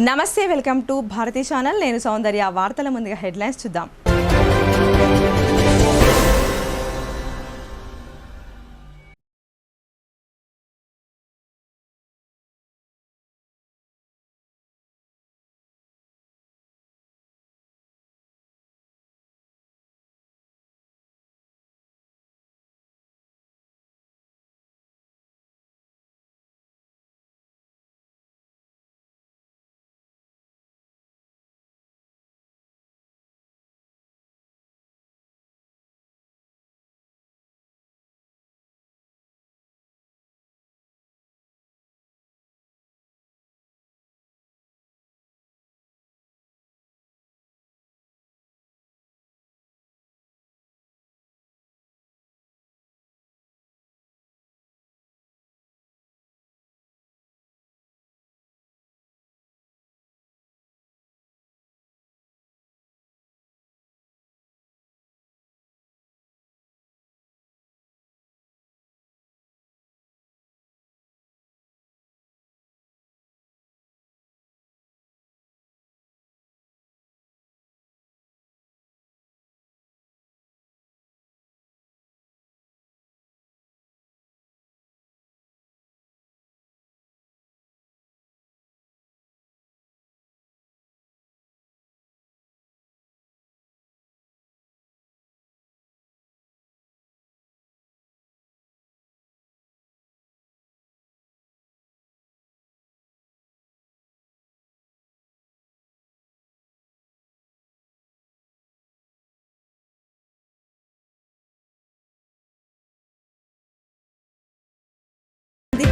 నమస్తే, welcome to Bharati channel. నేను సౌందర్య. వార్తల ముందుగా హెడ్లైన్స్ చూద్దాం.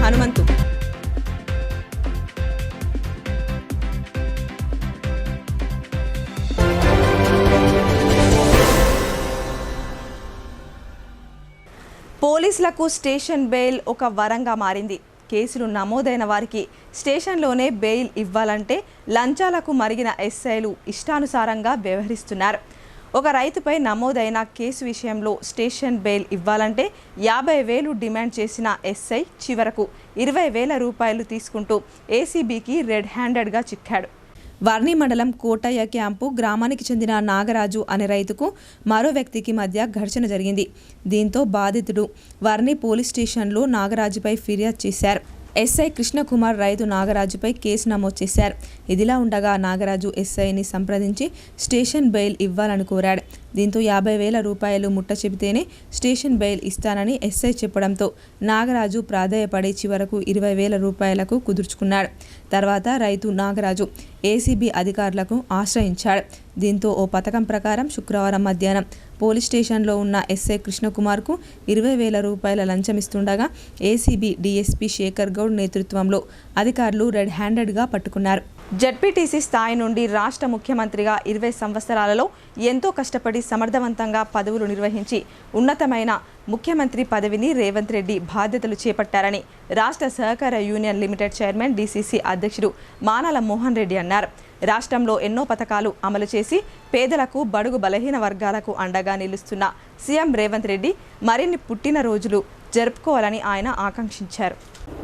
హనుమంతు పోలీసులకు స్టేషన్ బెయిల్ ఒక వరంగా మారింది. కేసులు నమోదైన వారికి స్టేషన్లోనే బెయిల్ ఇవ్వాలంటే లంచాలకు మరిగిన ఎస్ఐలు ఇష్టానుసారంగా వ్యవహరిస్తున్నారు. ఒక రైతుపై నమోదైన కేసు విషయంలో స్టేషన్ బెయిల్ ఇవ్వాలంటే 50,000 డిమాండ్ చేసిన ఎస్ఐ చివరకు 20,000 రూపాయలు తీసుకుంటూ ఏసీబీకి రెడ్ హ్యాండెడ్గా చిక్కాడు. వర్ణి మండలం కోటయ్య క్యాంపు గ్రామానికి చెందిన నాగరాజు అనే రైతుకు మరో వ్యక్తికి మధ్య ఘర్షణ జరిగింది. దీంతో బాధితుడు వర్ణి పోలీస్ స్టేషన్లో నాగరాజుపై ఫిర్యాదు చేశారు. ఎస్ఐ కృష్ణకుమార్ రైతు నాగరాజుపై కేసు నమోదు చేశారు. ఇదిలా ఉండగా నాగరాజు ఎస్ఐని సంప్రదించి స్టేషన్ బెయిల్ ఇవ్వాలని కోరాడు. దీంతో 50,000 రూపాయలు ముట్ట చెబితేనే స్టేషన్ బెయిల్ ఇస్తానని ఎస్ఐ చెప్పడంతో నాగరాజు ప్రాధేయపడి చివరకు 20,000 రూపాయలకు కుదుర్చుకున్నాడు. తర్వాత రైతు నాగరాజు ఏసీబీ అధికారులకు ఆశ్రయించాడు. దీంతో ఓ పథకం ప్రకారం శుక్రవారం మధ్యాహ్నం పోలీస్ స్టేషన్లో ఉన్న ఎస్ఐ కృష్ణకుమార్కు 20,000 రూపాయల లంచమిస్తుండగా ఏసీబీ డీఎస్పీ శేఖర్ గౌడ్ నేతృత్వంలో అధికారులు రెడ్ హ్యాండెడ్గా పట్టుకున్నారు. జడ్పీటీసీ స్థాయి నుండి రాష్ట్ర ముఖ్యమంత్రిగా 20 సంవత్సరాలలో ఎంతో కష్టపడి సమర్థవంతంగా పదవులు నిర్వహించి ఉన్నతమైన ముఖ్యమంత్రి పదవిని రేవంత్ రెడ్డి బాధ్యతలు చేపట్టారని రాష్ట్ర సహకార యూనియన్ లిమిటెడ్ చైర్మన్ డీసీసీ అధ్యక్షుడు మానాల మోహన్ రెడ్డి అన్నారు. రాష్ట్రంలో ఎన్నో పథకాలు అమలు చేసి పేదలకు, బడుగు బలహీన వర్గాలకు అండగా నిలుస్తున్న సీఎం రేవంత్ రెడ్డి మరిన్ని పుట్టినరోజులు జరుపుకోవాలని ఆయన ఆకాంక్షించారు.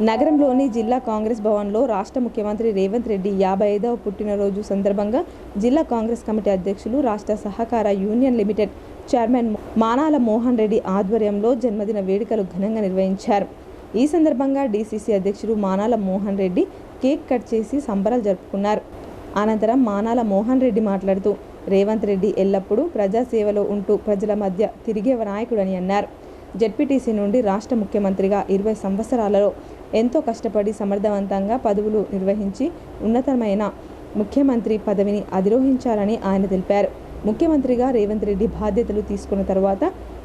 నగరంలోని జిల్లా కాంగ్రెస్ భవన్లో రాష్ట్ర ముఖ్యమంత్రి రేవంత్ రెడ్డి 55వ పుట్టినరోజు సందర్భంగా జిల్లా కాంగ్రెస్ కమిటీ అధ్యక్షులు, రాష్ట్ర సహకార union limited chairman Manala Mohan Reddy ఆధ్వర్యంలో జన్మదిన వేడుకలు ఘనంగా నిర్వహించారు. ఈ సందర్భంగా డీసీసీ అధ్యక్షుడు మానాల మోహన్ రెడ్డి కేక్ కట్ చేసి సంబరాలు జరుపుకున్నారు. అనంతరం మానాల మోహన్ రెడ్డి మాట్లాడుతూ రేవంత్ రెడ్డి ఎల్లప్పుడూ ప్రజాసేవలో ఉంటూ ప్రజల మధ్య తిరిగే నాయకుడని అన్నారు. జడ్పీటీసీ నుండి రాష్ట్ర ముఖ్యమంత్రిగా 20 సంవత్సరాలలో ఎంతో కష్టపడి సమర్థవంతంగా పదవులు నిర్వహించి ఉన్నతమైన ముఖ్యమంత్రి పదవిని అధిరోహించారని ఆయన తెలిపారు. ముఖ్యమంత్రిగా రేవంత్ రెడ్డి బాధ్యతలు తీసుకున్న తర్వాత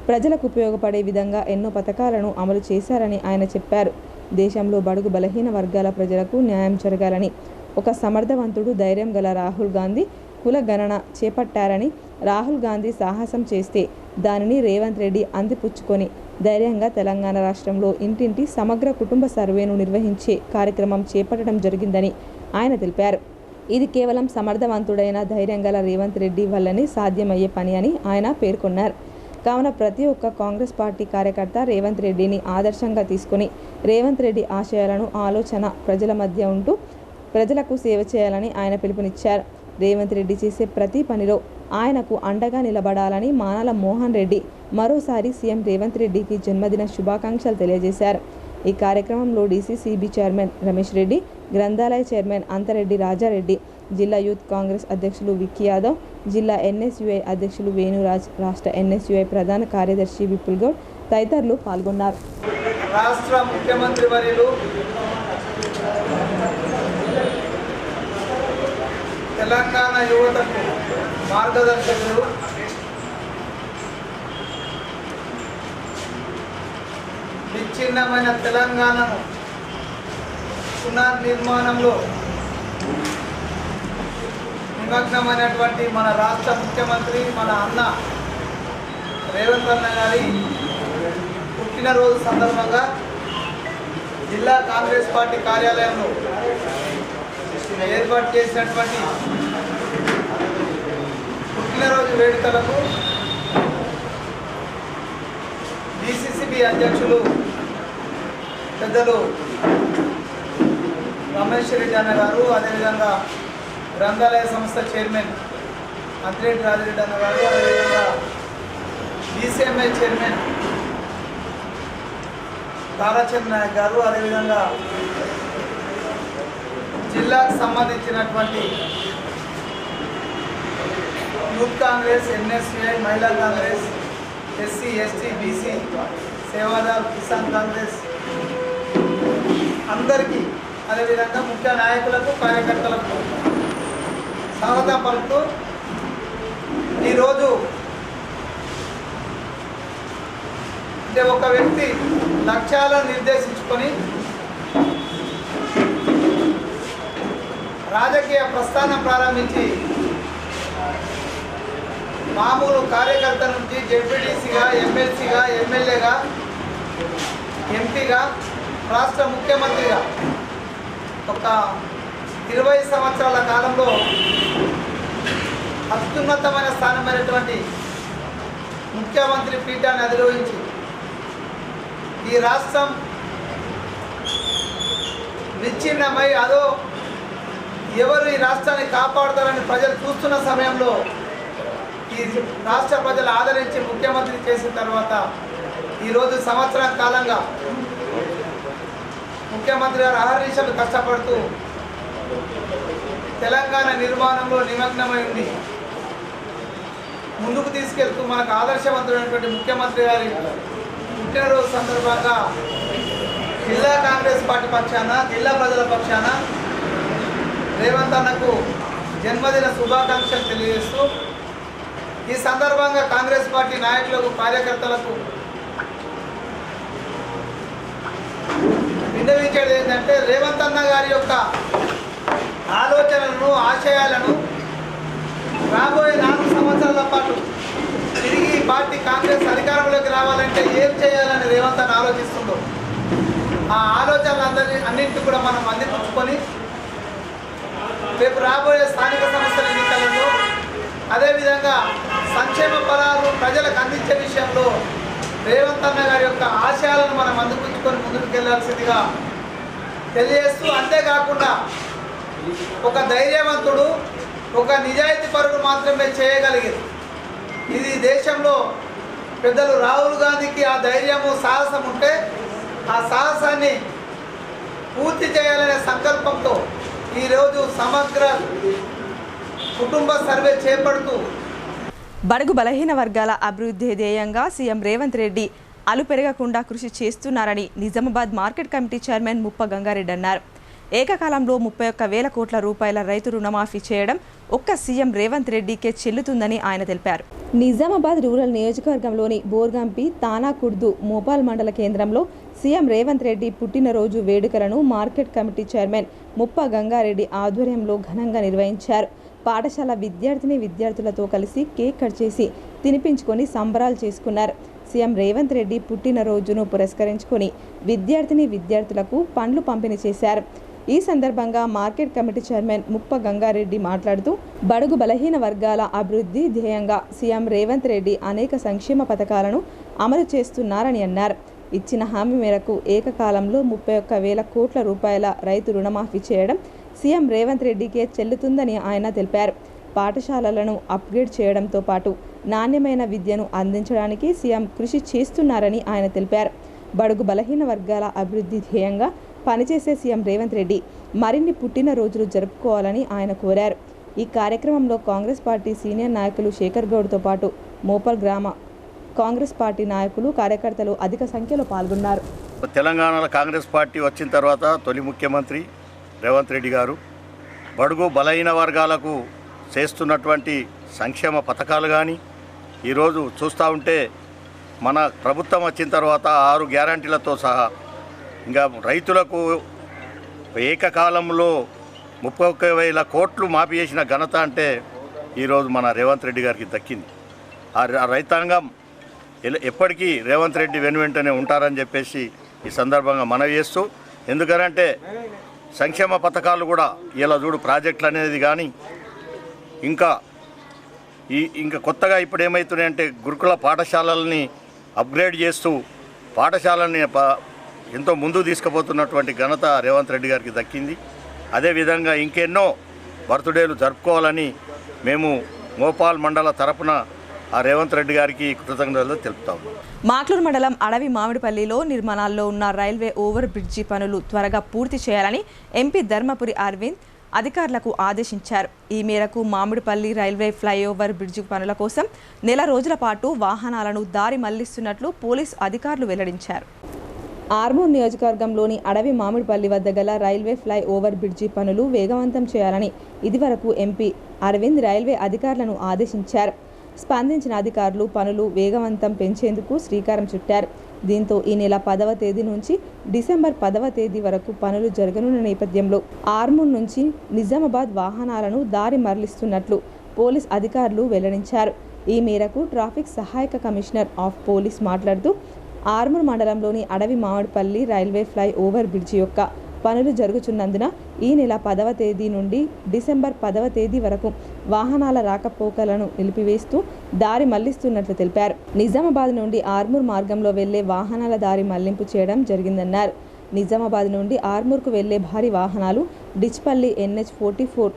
ప్రజలకు ఉపయోగపడే విధంగా ఎన్నో పథకాలను అమలు చేశారని ఆయన చెప్పారు. దేశంలో బడుగు బలహీన వర్గాల ప్రజలకు న్యాయం జరగాలని ఒక సమర్థవంతుడు, ధైర్యం గల రాహుల్ గాంధీ కుల గణన చేపట్టారని, రాహుల్ గాంధీ సాహసం చేస్తే దానిని రేవంత్ రెడ్డి అందిపుచ్చుకొని ధైర్యంగా తెలంగాణ రాష్ట్రంలో ఇంటింటి సమగ్ర కుటుంబ సర్వేను నిర్వహించే కార్యక్రమం చేపట్టడం జరిగిందని ఆయన తెలిపారు. ఇది కేవలం సమర్థవంతుడైన ధైర్యం గల రేవంత్ రెడ్డి వల్లనే సాధ్యమయ్యే పని అని ఆయన పేర్కొన్నారు. కావున ప్రతి ఒక్క కాంగ్రెస్ పార్టీ కార్యకర్త రేవంత్ రెడ్డిని ఆదర్శంగా తీసుకుని రేవంత్ రెడ్డి ఆశయాలను, ఆలోచన ప్రజల మధ్య ఉంటూ ప్రజలకు సేవ చేయాలని ఆయన పిలుపునిచ్చారు. రేవంత్ రెడ్డి చేసే ప్రతి పనిలో ఆయనకు అండగా నిలబడాలని మానాల మోహన్ రెడ్డి మరోసారి సీఎం రేవంత్ రెడ్డికి జన్మదిన శుభాకాంక్షలు తెలియజేశారు. ఈ కార్యక్రమంలో డీసీసీబీ చైర్మన్ రమేష్ రెడ్డి, గ్రంథాలయ చైర్మన్ అంతరెడ్డి రాజారెడ్డి, జిల్లా యూత్ కాంగ్రెస్ అధ్యక్షులు విక్కీ యాదవ్, జిల్లా ఎన్ఎస్యుఐ అధ్యక్షులు వేణురాజ్, రాష్ట్ర ఎన్ఎస్యుఐ ప్రధాన కార్యదర్శి విపుల్ గౌడ్ తదితరులు పాల్గొన్నారు. రాష్ట్ర ముఖ్యమంత్రి వర్యులు తెలంగాణ యువతకు మార్గదర్శకులు, విచ్ఛిన్నమైన తెలంగాణను పునర్నిర్మాణంలో నిమగ్నమైనటువంటి మన రాష్ట్ర ముఖ్యమంత్రి మన అన్న రేవంత్ అన్న గారి పుట్టినరోజు సందర్భంగా జిల్లా కాంగ్రెస్ పార్టీ కార్యాలయంలో ఏర్పాటు చేసినటువంటి పుట్టినరోజు వేడుకలకు డీసీసీబీ అధ్యక్షులు పెద్దలు రమేష్ రెడ్డి అన్న గారు, అదేవిధంగా గ్రంథాలయ సంస్థ చైర్మన్ అంతరెడ్డి రాజరెడ్డి అన్న గారు, అదేవిధంగా డీసీఎంఐ చైర్మన్ తారాచంద్ర నాయక్ గారు, అదేవిధంగా జిల్లాకు సంబంధించినటువంటి youth Congress, NSUI, Mahila Congress, SC, ST, BC, Sevadal, Kisan Congress అందరికీ, అదేవిధంగా ముఖ్య నాయకులకు, కార్యకర్తలకు స్వాగతం పలుకుతూ ఈరోజు అంటే ఒక వ్యక్తి లక్ష్యాలను నిర్దేశించుకొని రాజకీయ ప్రస్థానం ప్రారంభించి మామూలు కార్యకర్త నుంచి జెడ్పీటీసీగా, ఎమ్మెల్సీగా, ఎమ్మెల్యేగా, ఎంపీగా, రాష్ట్ర ముఖ్యమంత్రిగా ఒక 20 సంవత్సరాల కాలంలో అత్యున్నతమైన స్థానమైనటువంటి ముఖ్యమంత్రి పీఠాన్ని అధిరోహించి ఈ రాష్ట్రం విచ్ఛిన్నమై అదో ఎవరు ఈ రాష్ట్రాన్ని కాపాడుతారని ప్రజలు చూస్తున్న సమయంలో ఈ రాష్ట్ర ప్రజలు ఆదరించి ముఖ్యమంత్రి చేసిన తర్వాత ఈరోజు సంవత్సరం కాలంగా ముఖ్యమంత్రి గారు అహర్నిశలు కష్టపడుతూ తెలంగాణ నిర్మాణంలో నిమగ్నమై ఉండి ముందుకు తీసుకెళ్తూ మనకు ఆదర్శవంతుడైనటువంటి ముఖ్యమంత్రి గారి పుట్టినరోజు సందర్భంగా జిల్లా కాంగ్రెస్ పార్టీ పక్షాన, జిల్లా ప్రజల పక్షాన రేవంత్ అన్నకు జన్మదిన శుభాకాంక్షలు తెలియజేస్తూ ఈ సందర్భంగా కాంగ్రెస్ పార్టీ నాయకులకు, కార్యకర్తలకు విన్నవించేది ఏంటంటే రేవంత్ అన్న గారి యొక్క ఆలోచనలను, ఆశయాలను రాబోయే 4 సంవత్సరాల పాటు తిరిగి పార్టీ కాంగ్రెస్ అధికారంలోకి రావాలంటే ఏం చేయాలని రేవంత్ అన్న ఆలోచిస్తుందో ఆ ఆలోచనలందరినీ అన్నింటినీ కూడా మనం అందిపుచ్చుకొని రేపు రాబోయే స్థానిక సంస్థల ఎన్నికలలో అదేవిధంగా సంక్షేమ ఫలాలు ప్రజలకు అందించే విషయంలో రేవంత్ అన్న గారి యొక్క ఆశయాలను మనం అందిపుచ్చుకొని ముందుకు వెళ్ళాల్సిందిగా తెలియజేస్తూ, అంతేకాకుండా ఒక ధైర్యవంతుడు, ఒక నిజాయితీ పరుడు మాత్రమే చేయగలిగేది. ఇది దేశంలో పెద్దలు రాహుల్ గాంధీకి ఆ ధైర్యము, సాహసం ఉంటే ఆ సాహసాన్ని పూర్తి చేయాలనే సంకల్పంతో ఈరోజు సమగ్ర కుటుంబ సర్వే చేపడుతూ బడుగు బలహీన వర్గాల అభివృద్ధి ధ్యేయంగా సీఎం రేవంత్ రెడ్డి అలుపెరగకుండా కృషి చేస్తున్నారని నిజామాబాద్ మార్కెట్ కమిటీ చైర్మన్ ముప్ప గంగారెడ్డి అన్నారు. ఏకకాలంలో 31,000 కోట్ల రూపాయల రైతు రుణమాఫీ చేయడం ఒక్క సీఎం రేవంత్ రెడ్డికే చెల్లుతుందని ఆయన తెలిపారు. నిజామాబాద్ రూరల్ నియోజకవర్గంలోని బోర్గంపి, తానాకుర్దు, మోపాల్ మండల కేంద్రంలో సీఎం రేవంత్ రెడ్డి పుట్టినరోజు వేడుకలను మార్కెట్ కమిటీ చైర్మన్ ముప్ప గంగారెడ్డి ఆధ్వర్యంలో ఘనంగా నిర్వహించారు. పాఠశాల విద్యార్థులతో కలిసి కేక్ కట్ చేసి తినిపించుకొని సంబరాలు చేసుకున్నారు. సీఎం రేవంత్ రెడ్డి పుట్టినరోజును పురస్కరించుకొని విద్యార్థులకు పండ్లు పంపిణీ చేశారు. ఈ సందర్భంగా మార్కెట్ కమిటీ చైర్మన్ ముప్ప గంగారెడ్డి మాట్లాడుతూ బడుగు బలహీన వర్గాల అభివృద్ధి ధ్యేయంగా సీఎం రేవంత్ రెడ్డి అనేక సంక్షేమ పథకాలను అమలు చేస్తున్నారని అన్నారు. ఇచ్చిన హామీ మేరకు ఏకకాలంలో 31,000 కోట్ల రూపాయల రైతు రుణమాఫీ చేయడం సీఎం రేవంత్ రెడ్డికే చెల్లుతుందని ఆయన తెలిపారు. పాఠశాలలను అప్గ్రేడ్ చేయడంతో పాటు నాణ్యమైన విద్యను అందించడానికి సీఎం కృషి చేస్తున్నారని ఆయన తెలిపారు. బడుగు బలహీన వర్గాల అభివృద్ధి ధ్యేయంగా పనిచేసే సీఎం రేవంత్ రెడ్డి మరిన్ని పుట్టినరోజులు జరుపుకోవాలని ఆయన కోరారు. ఈ కార్యక్రమంలో కాంగ్రెస్ పార్టీ సీనియర్ నాయకులు శేఖర్ గౌడ్తో పాటు మోపల్ గ్రామ కాంగ్రెస్ పార్టీ నాయకులు, కార్యకర్తలు అధిక సంఖ్యలో పాల్గొన్నారు. తెలంగాణలో కాంగ్రెస్ పార్టీ వచ్చిన తర్వాత తొలి ముఖ్యమంత్రి రేవంత్ రెడ్డి గారు బడుగు బలహీన వర్గాలకు చేస్తున్నటువంటి సంక్షేమ పథకాలు కానీ ఈరోజు చూస్తూ ఉంటే మన ప్రభుత్వం వచ్చిన తర్వాత 6 గ్యారంటీలతో సహా ఇంకా రైతులకు ఏకకాలంలో 31,000 కోట్లు మాఫీ చేసిన ఘనత అంటే ఈరోజు మన రేవంత్ రెడ్డి గారికి దక్కింది. ఆ రైతాంగం ఎప్పటికీ రేవంత్ రెడ్డి వెనువెంటనే ఉంటారని చెప్పేసి ఈ సందర్భంగా మనవి చేస్తూ, ఎందుకనంటే సంక్షేమ పథకాలు కూడా ఇలా చూడు ప్రాజెక్టులు అనేది కానీ ఇంకా కొత్తగా ఇప్పుడు ఏమవుతున్నాయంటే గురుకుల పాఠశాలల్ని అప్గ్రేడ్ చేస్తూ పాఠశాలని ఎంతో ముందుకు తీసుకుపోతున్నటువంటి ఘనత రేవంత్ రెడ్డి గారికి దక్కింది. అదేవిధంగా ఇంకెన్నో బర్త్డేలు జరుపుకోవాలని మేము మోపాల్ మండల తరపున ఆ రేవంత్ రెడ్డి గారికి కృతజ్ఞతలు తెలుపుతాము. మాక్లూరు మండలం అడవి మామిడిపల్లిలో నిర్మాణాల్లో ఉన్న రైల్వే ఓవర్ బ్రిడ్జి పనులు త్వరగా పూర్తి చేయాలని ఎంపీ ధర్మపురి అరవింద్ అధికారులకు ఆదేశించారు. ఈ మేరకు మామిడిపల్లి రైల్వే ఫ్లైఓవర్ బ్రిడ్జి పనుల కోసం నెల రోజుల పాటు వాహనాలను దారి మళ్లిస్తున్నట్లు పోలీసు అధికారులు వెల్లడించారు. ఆర్మూర్ నియోజకవర్గంలోని అడవి మామిడిపల్లి వద్ద గల రైల్వే ఫ్లై ఓవర్ బ్రిడ్జి పనులు వేగవంతం చేయాలని ఇదివరకు ఎంపీ అరవింద్ రైల్వే అధికారులను ఆదేశించారు. స్పందించిన అధికారులు పనులు వేగవంతం పెంచేందుకు శ్రీకారం చుట్టారు. దీంతో ఈ నెల 10వ తేదీ నుంచి డిసెంబర్ 10వ తేదీ వరకు పనులు జరగనున్న నేపథ్యంలో ఆర్మూర్ నుంచి నిజామాబాద్ వాహనాలను దారి మరలిస్తున్నట్లు పోలీస్ అధికారులు వెల్లడించారు. ఈ మేరకు ట్రాఫిక్ సహాయక కమిషనర్ ఆఫ్ పోలీస్ మాట్లాడుతూ ఆర్మూర్ మండలంలోని అడవి Mamidipalli railway fly over bridge యొక్క పనులు జరుగుతున్నందున ఈ నెల 10వ తేదీ నుండి డిసెంబర్ 10వ తేదీ వరకు వాహనాల రాకపోకలను నిలిపివేస్తూ దారి మళ్లిస్తున్నట్లు తెలిపారు. నిజామాబాద్ నుండి ఆర్మూర్ మార్గంలో వెళ్లే వాహనాల దారి మళ్లింపు చేయడం జరిగిందన్నారు. నిజామాబాద్ నుండి ఆర్మూర్కు వెళ్లే భారీ వాహనాలు డిచ్పల్లి NH44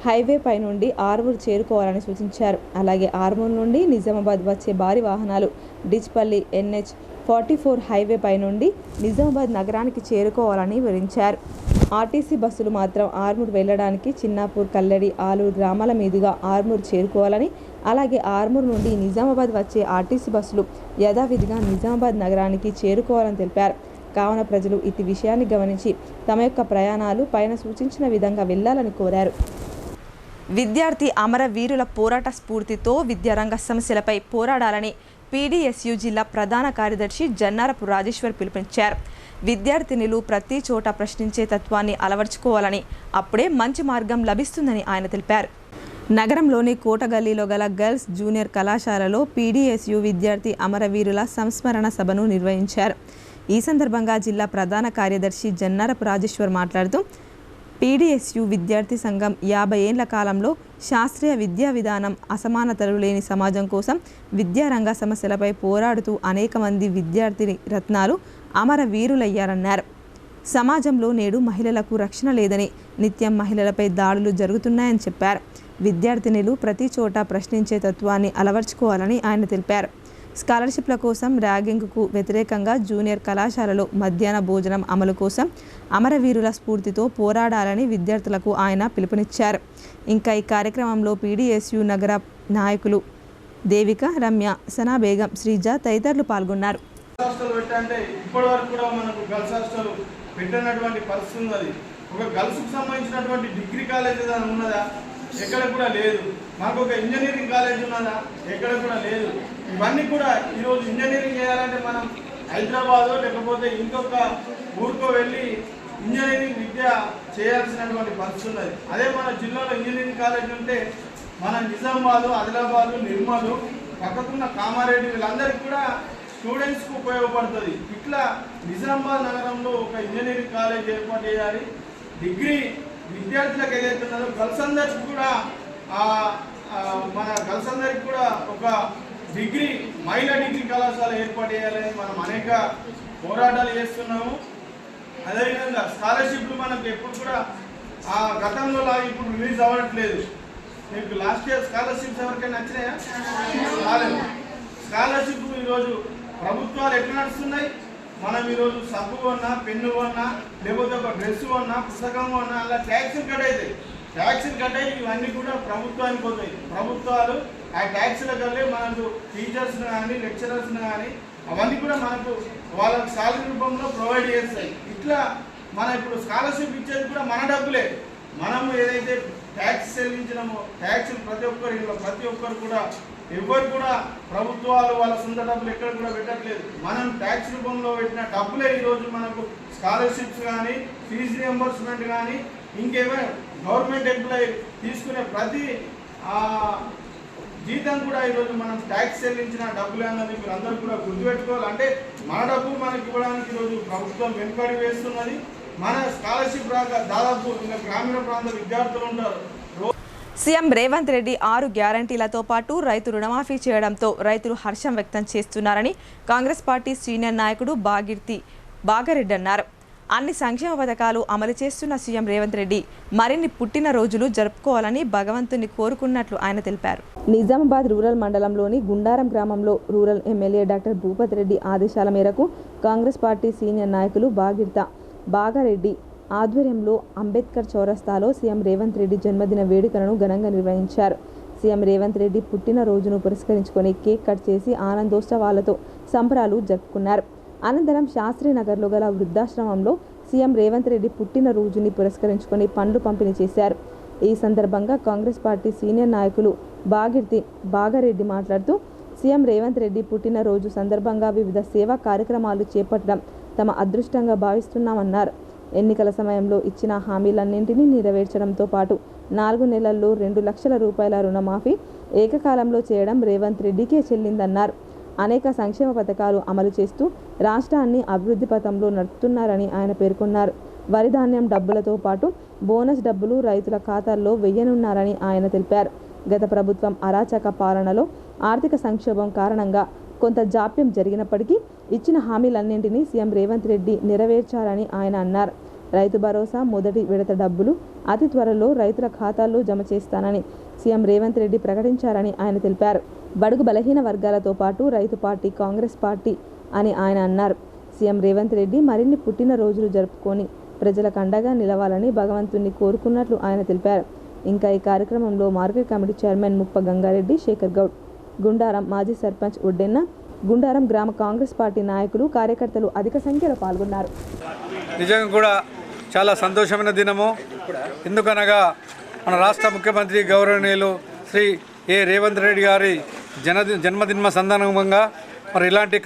హైవే పై నుండి ఆర్మూర్ చేరుకోవాలని సూచించారు. అలాగే ఆర్మూర్ నుండి నిజామాబాద్ వచ్చే భారీ వాహనాలు డిచ్పల్లి NH44 హైవే పై నుండి నిజామాబాద్ నగరానికి చేరుకోవాలని వివరించారు. ఆర్టీసీ బస్సులు మాత్రం ఆర్మూర్ వెళ్లడానికి చిన్నాపూర్, కల్లెడి, ఆలూరు గ్రామాల మీదుగా ఆర్మూర్ చేరుకోవాలని, అలాగే ఆర్మూర్ నుండి నిజామాబాద్ వచ్చే ఆర్టీసీ బస్సులు యథావిధిగా నిజామాబాద్ నగరానికి చేరుకోవాలని తెలిపారు. కావున ప్రజలు ఇటు విషయాన్ని గమనించి తమ యొక్క ప్రయాణాలు పైన సూచించిన విధంగా వెళ్లాలని కోరారు. విద్యార్థి అమరవీరుల పోరాట స్ఫూర్తితో విద్యారంగ సమస్యలపై పోరాడాలని పీడీఎస్యు జిల్లా ప్రధాన కార్యదర్శి జన్నారపు రాజేశ్వర్ పిలుపునిచ్చారు. విద్యార్థినులు ప్రతి చోట ప్రశ్నించే తత్వాన్ని అలవర్చుకోవాలని, అప్పుడే మంచి మార్గం లభిస్తుందని ఆయన తెలిపారు. నగరంలోని కోటగల్లీలో గల గర్ల్స్ జూనియర్ కళాశాలలో పీడీఎస్యు విద్యార్థి అమరవీరుల సంస్మరణ సభను నిర్వహించారు. ఈ సందర్భంగా జిల్లా ప్రధాన కార్యదర్శి జన్నారపు రాజేశ్వర్ మాట్లాడుతూ పీడీఎస్యు విద్యార్థి సంఘం 50 ఏళ్ల కాలంలో శాస్త్రీయ విద్యా విధానం, అసమానతలు లేని సమాజం కోసం విద్యారంగ సమస్యలపై పోరాడుతూ అనేక మంది విద్యార్థి రత్నాలు అమరవీరులయ్యారన్నారు. సమాజంలో నేడు మహిళలకు రక్షణ లేదని, నిత్యం మహిళలపై దాడులు జరుగుతున్నాయని చెప్పారు. విద్యార్థినులు ప్రతి చోట ప్రశ్నించే తత్వాన్ని అలవర్చుకోవాలని ఆయన తెలిపారు. స్కాలర్షిప్ల కోసం, ర్యాగింగ్కు వ్యతిరేకంగా జూనియర్ కళాశాలలో మధ్యాహ్న భోజనం అమలు కోసం అమరవీరుల స్ఫూర్తితో పోరాడాలని విద్యార్థులకు ఆయన పిలుపునిచ్చారు. ఇంకా ఈ కార్యక్రమంలో పీడీఎస్యు నగర నాయకులు దేవిక, రమ్య, సనా బేగం, శ్రీజ తదితరులు పాల్గొన్నారు. ఒక గర్ల్స్కి సంబంధించినటువంటి డిగ్రీ కాలేజ్ ఏదైనా ఉన్నదా? ఎక్కడ కూడా లేదు. మాకు ఒక ఇంజనీరింగ్ కాలేజ్ ఉన్నదా? ఎక్కడ కూడా లేదు. ఇవన్నీ కూడా ఈరోజు ఇంజనీరింగ్ చేయాలంటే మనం హైదరాబాదో లేకపోతే ఇంకొక ఊరికో వెళ్ళి ఇంజనీరింగ్ విద్య చేయాల్సినటువంటి పరిస్థితి ఉన్నది. అదే మన జిల్లాలో ఇంజనీరింగ్ కాలేజ్ ఉంటే మన నిజామాబాదు, ఆదిలాబాదు, నిర్మలు, పక్కకున్న కామారెడ్డి వీళ్ళందరికీ కూడా స్టూడెంట్స్కి ఉపయోగపడుతుంది. ఇట్లా నిజామాబాద్ నగరంలో ఒక ఇంజనీరింగ్ కాలేజ్ ఏర్పాటు చేయాలి. డిగ్రీ విద్యార్థులకు ఏదైతే ఉన్నదో గర్ల్స్ అందరికి కూడా మన గర్ల్స్ అందరికి కూడా ఒక డిగ్రీ, మహిళా డిగ్రీ కళాశాల ఏర్పాటు చేయాలని మనం అనేక పోరాటాలు చేస్తున్నాము. అదేవిధంగా స్కాలర్షిప్లు మనకు ఎప్పుడు కూడా ఆ గతంలో ఇప్పుడు రిలీజ్ అవ్వట్లేదు. మీకు లాస్ట్ ఇయర్ స్కాలర్షిప్స్ ఎవరికైనా నచ్చినాయా? రాలేదు. స్కాలర్షిప్ ఈరోజు ప్రభుత్వాలు ఎట్లా నడుస్తున్నాయి? మనం ఈరోజు సబ్బు కొన్నా, పెన్ను కొన్నా, లేకపోతే ఒక డ్రెస్ కొన్నా, పుస్తకం కొన్నా, అలా ట్యాక్సులు కట్ అవుతాయి. ట్యాక్సులు కట్ అయ్యి ఇవన్నీ కూడా ప్రభుత్వానికి పోతాయి. ప్రభుత్వాలు ఆ ట్యాక్సుల కల్లే మనకు టీచర్స్ని కానీ లెక్చరర్స్ని కానీ అవన్నీ కూడా మనకు వాళ్ళకి శాలరీ రూపంలో ప్రొవైడ్ చేస్తాయి. ఇట్లా మనం ఇప్పుడు స్కాలర్షిప్ ఇచ్చేది కూడా మన డబ్బులే. మనము ఏదైతే ట్యాక్స్ చెల్లించినామో ట్యాక్సులు ప్రతి ఒక్కరు కూడా ఎవరు కూడా ప్రభుత్వాలు వాళ్ళ సొంత డబ్బులు ఎక్కడ కూడా పెట్టట్లేదు. మనం ట్యాక్స్ రూపంలో పెట్టిన డబ్బులే ఈరోజు మనకు స్కాలర్షిప్స్ కానీ, ఫీజు రియంబర్స్మెంట్ కానీ, ఇంకేమైనా గవర్నమెంట్ ఎంప్లాయీ తీసుకునే ప్రతి జీతం కూడా ఈరోజు మనం ట్యాక్స్ చెల్లించిన డబ్బులే అన్నది మీరు అందరూ కూడా గుర్తుపెట్టుకోవాలి. అంటే మన డబ్బు మనకి ఇవ్వడానికి ఈరోజు ప్రభుత్వం వెనుకడి వేస్తున్నది. మన స్కాలర్షిప్ రాక దాదాపు ఇంకా గ్రామీణ ప్రాంత విద్యార్థులు ఉంటారు. సీఎం రేవంత్ రెడ్డి 6 గ్యారంటీలతో పాటు రైతు రుణమాఫీ చేయడంతో రైతులు హర్షం వ్యక్తం చేస్తున్నారని కాంగ్రెస్ పార్టీ సీనియర్ నాయకుడు బాగారెడ్డి అన్నారు. అన్ని సంక్షేమ పథకాలు అమలు చేస్తున్న సీఎం రేవంత్ రెడ్డి మరిన్ని పుట్టినరోజులు జరుపుకోవాలని భగవంతుని కోరుకున్నట్లు ఆయన తెలిపారు. నిజామాబాద్ రూరల్ మండలంలోని గుండారం గ్రామంలో rural MLA doctor Bhupat Reddy ఆదేశాల మేరకు కాంగ్రెస్ పార్టీ సీనియర్ నాయకులు బాగారెడ్డి ఆధ్వర్యంలో అంబేద్కర్ చౌరస్తాలో సీఎం రేవంత్ రెడ్డి జన్మదిన వేడుకలను ఘనంగా నిర్వహించారు. సీఎం రేవంత్ రెడ్డి పుట్టినరోజును పురస్కరించుకొని కేక్ కట్ చేసి ఆనందోత్సవాలతో సంబరాలు జరుపుకున్నారు. అనంతరం శాస్త్రీనగర్లో గల వృద్ధాశ్రమంలో సీఎం రేవంత్ రెడ్డి పుట్టినరోజుని పురస్కరించుకొని పండ్లు పంపిణీ చేశారు. ఈ సందర్భంగా కాంగ్రెస్ పార్టీ సీనియర్ నాయకులు బాగారెడ్డి మాట్లాడుతూ సీఎం రేవంత్ రెడ్డి పుట్టినరోజు సందర్భంగా వివిధ సేవా కార్యక్రమాలు చేపట్టడం తమ అదృష్టంగా భావిస్తున్నామన్నారు. ఎన్నికల సమయంలో ఇచ్చిన హామీలన్నింటినీ నెరవేర్చడంతో పాటు 4 నెలల్లో 2 లక్షల రూపాయల రుణమాఫీ ఏకకాలంలో చేయడం రేవంత్ రెడ్డికే చెల్లిందన్నారు. అనేక సంక్షేమ పథకాలు అమలు చేస్తూ రాష్ట్రాన్ని అభివృద్ధి పథంలో నడుపుతున్నారని ఆయన పేర్కొన్నారు. వరి ధాన్యం డబ్బులతో పాటు బోనస్ డబ్బులు రైతుల ఖాతాల్లో వెయ్యనున్నారని ఆయన తెలిపారు. గత ప్రభుత్వం అరాచక పాలనలో ఆర్థిక సంక్షోభం కారణంగా కొంత జాప్యం జరిగినప్పటికీ ఇచ్చిన హామీలన్నింటినీ సీఎం రేవంత్ రెడ్డి నెరవేర్చారని ఆయన అన్నారు. రైతు భరోసా మొదటి విడత డబ్బులు అతి త్వరలో రైతుల ఖాతాల్లో జమ చేస్తానని సీఎం రేవంత్ రెడ్డి ప్రకటించారని ఆయన తెలిపారు. బడుగు బలహీన వర్గాలతో పాటు రైతు పార్టీ కాంగ్రెస్ పార్టీ అని ఆయన అన్నారు. సీఎం రేవంత్ రెడ్డి మరిన్ని పుట్టినరోజులు జరుపుకొని ప్రజలకు అండగా నిలవాలని భగవంతుణ్ణి కోరుకున్నట్లు ఆయన తెలిపారు. ఇంకా ఈ కార్యక్రమంలో మార్కెట్ కమిటీ చైర్మన్ ముప్ప గంగారెడ్డి, శేఖర్ గౌడ్, గుండారం మాజీ సర్పంచ్ ఒడ్డెన్న, గుండారం గ్రామ కాంగ్రెస్ పార్టీ నాయకులు, కార్యకర్తలు అధిక సంఖ్యలో పాల్గొన్నారు. నిజంగా కూడా చాలా సంతోషమైన దినము. ఎందుకనగా మన రాష్ట్ర ముఖ్యమంత్రి గౌరవనీయులు శ్రీ రేవంత్ రెడ్డి గారి జన్మదిన సందర్భంగా మరి ఇలాంటి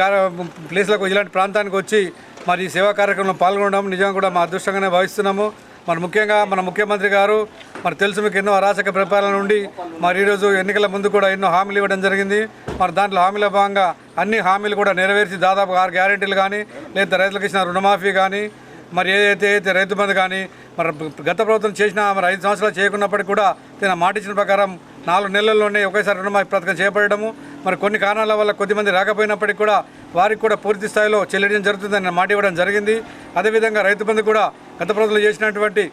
ప్లేస్లకు ఇలాంటి ప్రాంతానికి వచ్చి మరి సేవా కార్యక్రమంలో పాల్గొనడం నిజంగా కూడా మా అదృష్టంగానే భావిస్తున్నాము. మరి ముఖ్యంగా మన ముఖ్యమంత్రి గారు మరి తెలుసు మీకు ఎన్నో అరాచక పరిపాలన నుండి మరి ఈరోజు ఎన్నికల ముందు కూడా ఎన్నో హామీలు ఇవ్వడం జరిగింది. మరి దాంట్లో హామీల భాగంగా అన్ని హామీలు కూడా నెరవేర్చి దాదాపు 6 గ్యారెంటీలు కానీ లేదా రైతులకు ఇచ్చిన రుణమాఫీ కానీ మరి ఏదైతే రైతు బంధు కానీ మరి గత ప్రభుత్వం చేసిన మరి 5 సంవత్సరాలు చేయకున్నప్పటికీ కూడా తన మాట ఇచ్చిన ప్రకారం 4 నెలల్లోనే ఒకేసారి రుణమాఫీ పథకం చేపట్టడము, మరి కొన్ని కారణాల వల్ల కొద్దిమంది రాకపోయినప్పటికీ కూడా వారికి కూడా పూర్తి స్థాయిలో చెల్లించడం జరుగుతుందని మాట ఇవ్వడం జరిగింది. అదేవిధంగా రైతు బంధు కూడా గత ప్రభుత్వం చేసినటువంటి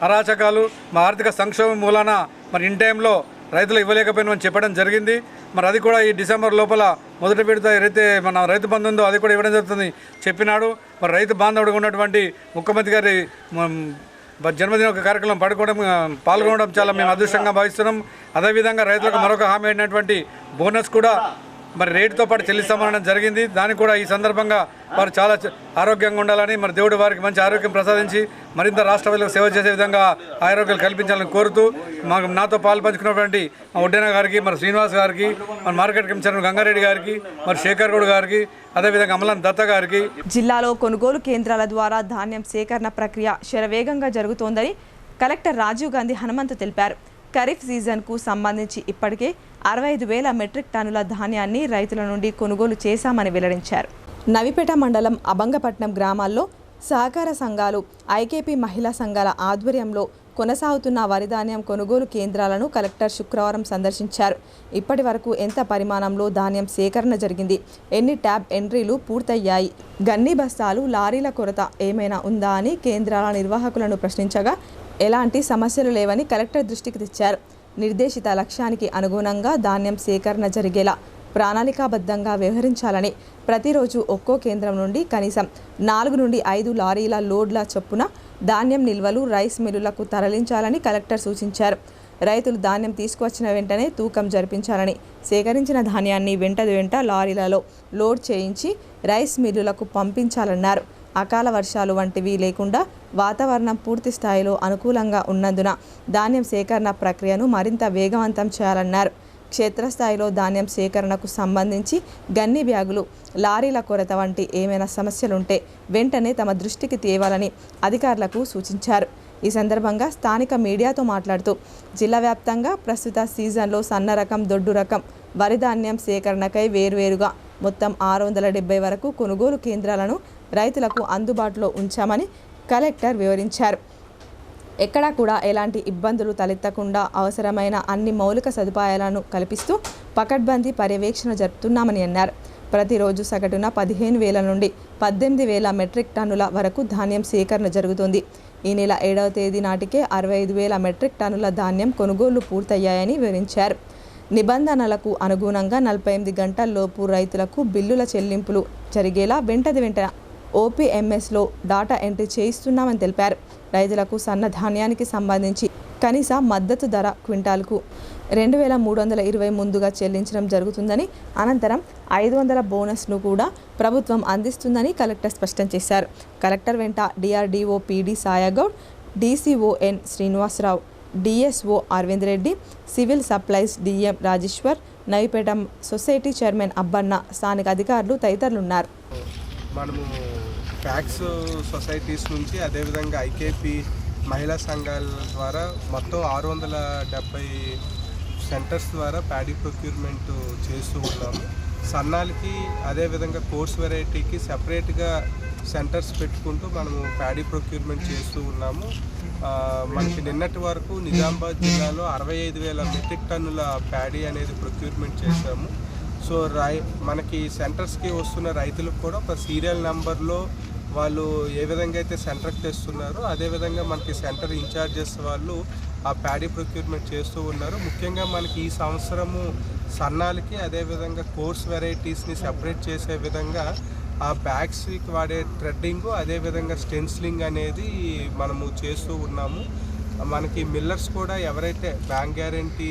అరాచకాలు మా ఆర్థిక సంక్షోభం మూలాన మరి ఇన్ టైంలో రైతులు ఇవ్వలేకపోయినామని చెప్పడం జరిగింది. మరి అది కూడా ఈ డిసెంబర్ లోపల మొదటి విడత ఏదైతే మన రైతు బంధు ఉందో అది కూడా ఇవ్వడం జరుగుతుంది చెప్పినాడు. మరి రైతు బాంధవుడిగా ఉన్నటువంటి ముఖ్యమంత్రి గారి జన్మదిన కార్యక్రమం పాల్గొనడం చాలా మేము అదృష్టంగా భావిస్తున్నాం. అదేవిధంగా రైతులకు మరొక హామీ అయినటువంటి బోనస్ కూడా మరి రేటుతో పాటు చెల్లిస్తామనడం జరిగింది. దానికి కూడా ఈ సందర్భంగా వారు చాలా ఆరోగ్యంగా ఉండాలని మరి దేవుడు వారికి మంచి ఆరోగ్యం ప్రసాదించి మరింత రాష్ట్ర ప్రజలకు సేవ చేసే విధంగా ఆరోగ్యాలు కల్పించాలని కోరుతూ నాతో పాలు పంచుకున్నటువంటి ఒడ్డెన గారికి, మరి శ్రీనివాస్ గారికి, మరి మార్కెట్ కమిషనర్ గంగారెడ్డి గారికి, మరి శేఖర్ గౌడ్ గారికి, అదేవిధంగా అమలన్ దత్త గారికి. జిల్లాలో కొనుగోలు కేంద్రాల ద్వారా ధాన్యం సేకరణ ప్రక్రియ శరవేగంగా జరుగుతోందని కలెక్టర్ రాజీవ్ గాంధీ హనుమంతు తెలిపారు. ఖరీఫ్ సీజన్కు సంబంధించి ఇప్పటికే 65,000 మెట్రిక్ టన్నుల ధాన్యాన్ని రైతుల నుండి కొనుగోలు చేశామని వెల్లడించారు. నవిపేట మండలం అబంగపట్నం గ్రామాల్లో సహకార సంఘాలు, ఐకేపీ మహిళా సంఘాల ఆధ్వర్యంలో కొనసాగుతున్న వరి ధాన్యం కొనుగోలు కేంద్రాలను కలెక్టర్ శుక్రవారం సందర్శించారు. ఇప్పటి వరకు ఎంత పరిమాణంలో ధాన్యం సేకరణ జరిగింది, ఎన్ని ట్యాబ్ ఎంట్రీలు పూర్తయ్యాయి, గన్నీ బస్తాలు, లారీల కొరత ఏమైనా ఉందా అని కేంద్రాల నిర్వాహకులను ప్రశ్నించగా ఎలాంటి సమస్యలు లేవని కలెక్టర్ దృష్టికి తెచ్చారు. నిర్దేశిత లక్ష్యానికి అనుగుణంగా ధాన్యం సేకరణ జరిగేలా ప్రణాళికాబద్ధంగా వ్యవహరించాలని, ప్రతిరోజు ఒక్కో కేంద్రం నుండి కనీసం 4 నుండి 5 లారీల లోడ్ల చొప్పున ధాన్యం నిల్వలు రైస్ మిల్లులకు తరలించాలని కలెక్టర్ సూచించారు. రైతులు ధాన్యం తీసుకువచ్చిన వెంటనే తూకం జరిపించాలని, సేకరించిన ధాన్యాన్ని వెంట లారీలలో లోడ్ చేయించి రైస్ మిల్లులకు పంపించాలన్నారు. అకాల వర్షాలు వంటివి లేకుండా వాతావరణం పూర్తి స్థాయిలో అనుకూలంగా ఉన్నందున ధాన్యం సేకరణ ప్రక్రియను మరింత వేగవంతం చేయాలన్నారు. క్షేత్రస్థాయిలో ధాన్యం సేకరణకు సంబంధించి గన్ని బ్యాగులు, లారీల కొరత వంటి ఏమైనా సమస్యలుంటే వెంటనే తమ దృష్టికి తేవాలని అధికారులకు సూచించారు. ఈ సందర్భంగా స్థానిక మీడియాతో మాట్లాడుతూ జిల్లా వ్యాప్తంగా ప్రస్తుత సీజన్లో సన్న రకం, దొడ్డు రకం వరి ధాన్యం సేకరణకై వేర్వేరుగా మొత్తం 670 వరకు కొనుగోలు కేంద్రాలను రైతులకు అందుబాటులో ఉంచామని కలెక్టర్ వివరించారు. ఎక్కడా కూడా ఎలాంటి ఇబ్బందులు తలెత్తకుండా అవసరమైన అన్ని మౌలిక సదుపాయాలను కల్పిస్తూ పకడ్బందీ పర్యవేక్షణ జరుపుతున్నామని అన్నారు. ప్రతిరోజు సగటున 15,000 నుండి 18,000 మెట్రిక్ టన్నుల వరకు ధాన్యం సేకరణ జరుగుతుంది. ఈ నెల 7వ తేదీ నాటికే 65,000 మెట్రిక్ టన్నుల ధాన్యం కొనుగోళ్లు పూర్తయ్యాయని వివరించారు. నిబంధనలకు అనుగుణంగా 48 గంటల్లోపు రైతులకు బిల్లుల చెల్లింపులు జరిగేలా వెంట ఓపీఎంఎస్లో డాటా ఎంట్రీ చేయిస్తున్నామని తెలిపారు. రైతులకు సన్న ధాన్యానికి సంబంధించి కనీస మద్దతు ధర క్వింటాల్కు 2,320 ముందుగా చెల్లించడం జరుగుతుందని, అనంతరం 500 బోనస్ను కూడా ప్రభుత్వం అందిస్తుందని కలెక్టర్ స్పష్టం చేశారు. కలెక్టర్ వెంట డిఆర్డీఓ పీడీ సాయాగౌడ్, డీసీఓఎన్ Srinivasarao, DSO Aravind Reddy, civil supplies DM Rajeshwar, Navipet society chairman Abbanna, స్థానిక అధికారులు తదితరులున్నారు. మనము ఫ్యాక్స్ సొసైటీస్ నుంచి అదేవిధంగా ఐకేపీ మహిళా సంఘాల ద్వారా మొత్తం 670 సెంటర్స్ ద్వారా ప్యాడీ ప్రొక్యూర్మెంట్ చేస్తూ ఉన్నాము. సన్నాలకి అదేవిధంగా కోర్స్ వెరైటీకి సెపరేట్గా సెంటర్స్ పెట్టుకుంటూ మనము ప్యాడీ ప్రొక్యూర్మెంట్ చేస్తూ ఉన్నాము. మనకి నిన్నటి వరకు నిజామాబాద్ జిల్లాలో 65,000 మెట్రిక్ టన్నుల ప్యాడీ అనేది ప్రొక్యూర్మెంట్ చేశాము. సో మనకి సెంటర్స్కి వస్తున్న రైతులకు కూడా ఒక సీరియల్ నెంబర్లో వాళ్ళు ఏ విధంగా అయితే సెంటర్కి తెస్తున్నారో అదేవిధంగా మనకి సెంటర్ ఇన్ఛార్జెస్ వాళ్ళు ఆ ప్యాడీ ప్రొక్యూర్మెంట్ చేస్తూ ఉన్నారు. ముఖ్యంగా మనకి ఈ సంవత్సరము సన్నాలకి అదేవిధంగా కోర్స్ వెరైటీస్ని సెపరేట్ చేసే విధంగా ఆ బ్యాగ్స్కి వాడే థ్రెడ్డింగ్ అదేవిధంగా స్టెన్సిలింగ్ అనేది మనము చేస్తూ ఉన్నాము. మనకి మిల్లర్స్ కూడా ఎవరైతే బ్యాంక్ గ్యారంటీ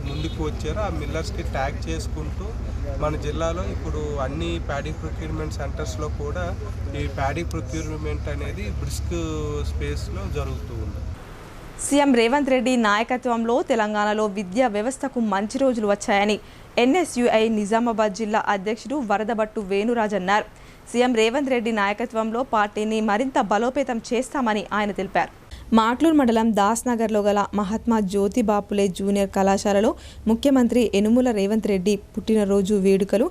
ముందుకు వచ్చారో ఆ మిల్లర్స్కి ట్యాగ్ చేసుకుంటూ మన జిల్లాలో ఇప్పుడు అన్ని ప్యాడీ ప్రొక్యూర్మెంట్ సెంటర్స్లో కూడా ఈ ప్యాడీ ప్రొక్యూర్మెంట్ అనేది బ్రిస్క్ స్పేస్లో జరుగుతూ ఉంది. సీఎం రేవంత్ రెడ్డి నాయకత్వంలో తెలంగాణలో విద్యా వ్యవస్థకు మంచి రోజులు వచ్చాయని ఎన్ఎస్యుఐ నిజామాబాద్ జిల్లా అధ్యక్షుడు వరదబట్టు వేణురాజ్ అన్నారు. సీఎం రేవంత్ రెడ్డి నాయకత్వంలో పార్టీని మరింత బలోపేతం చేస్తామని ఆయన తెలిపారు. మాట్లూరు మండలం దాస్నగర్లో గల మహాత్మా జ్యోతిబాపులే జూనియర్ కళాశాలలో ముఖ్యమంత్రి యనుమల రేవంత్ రెడ్డి పుట్టినరోజు వేడుకలు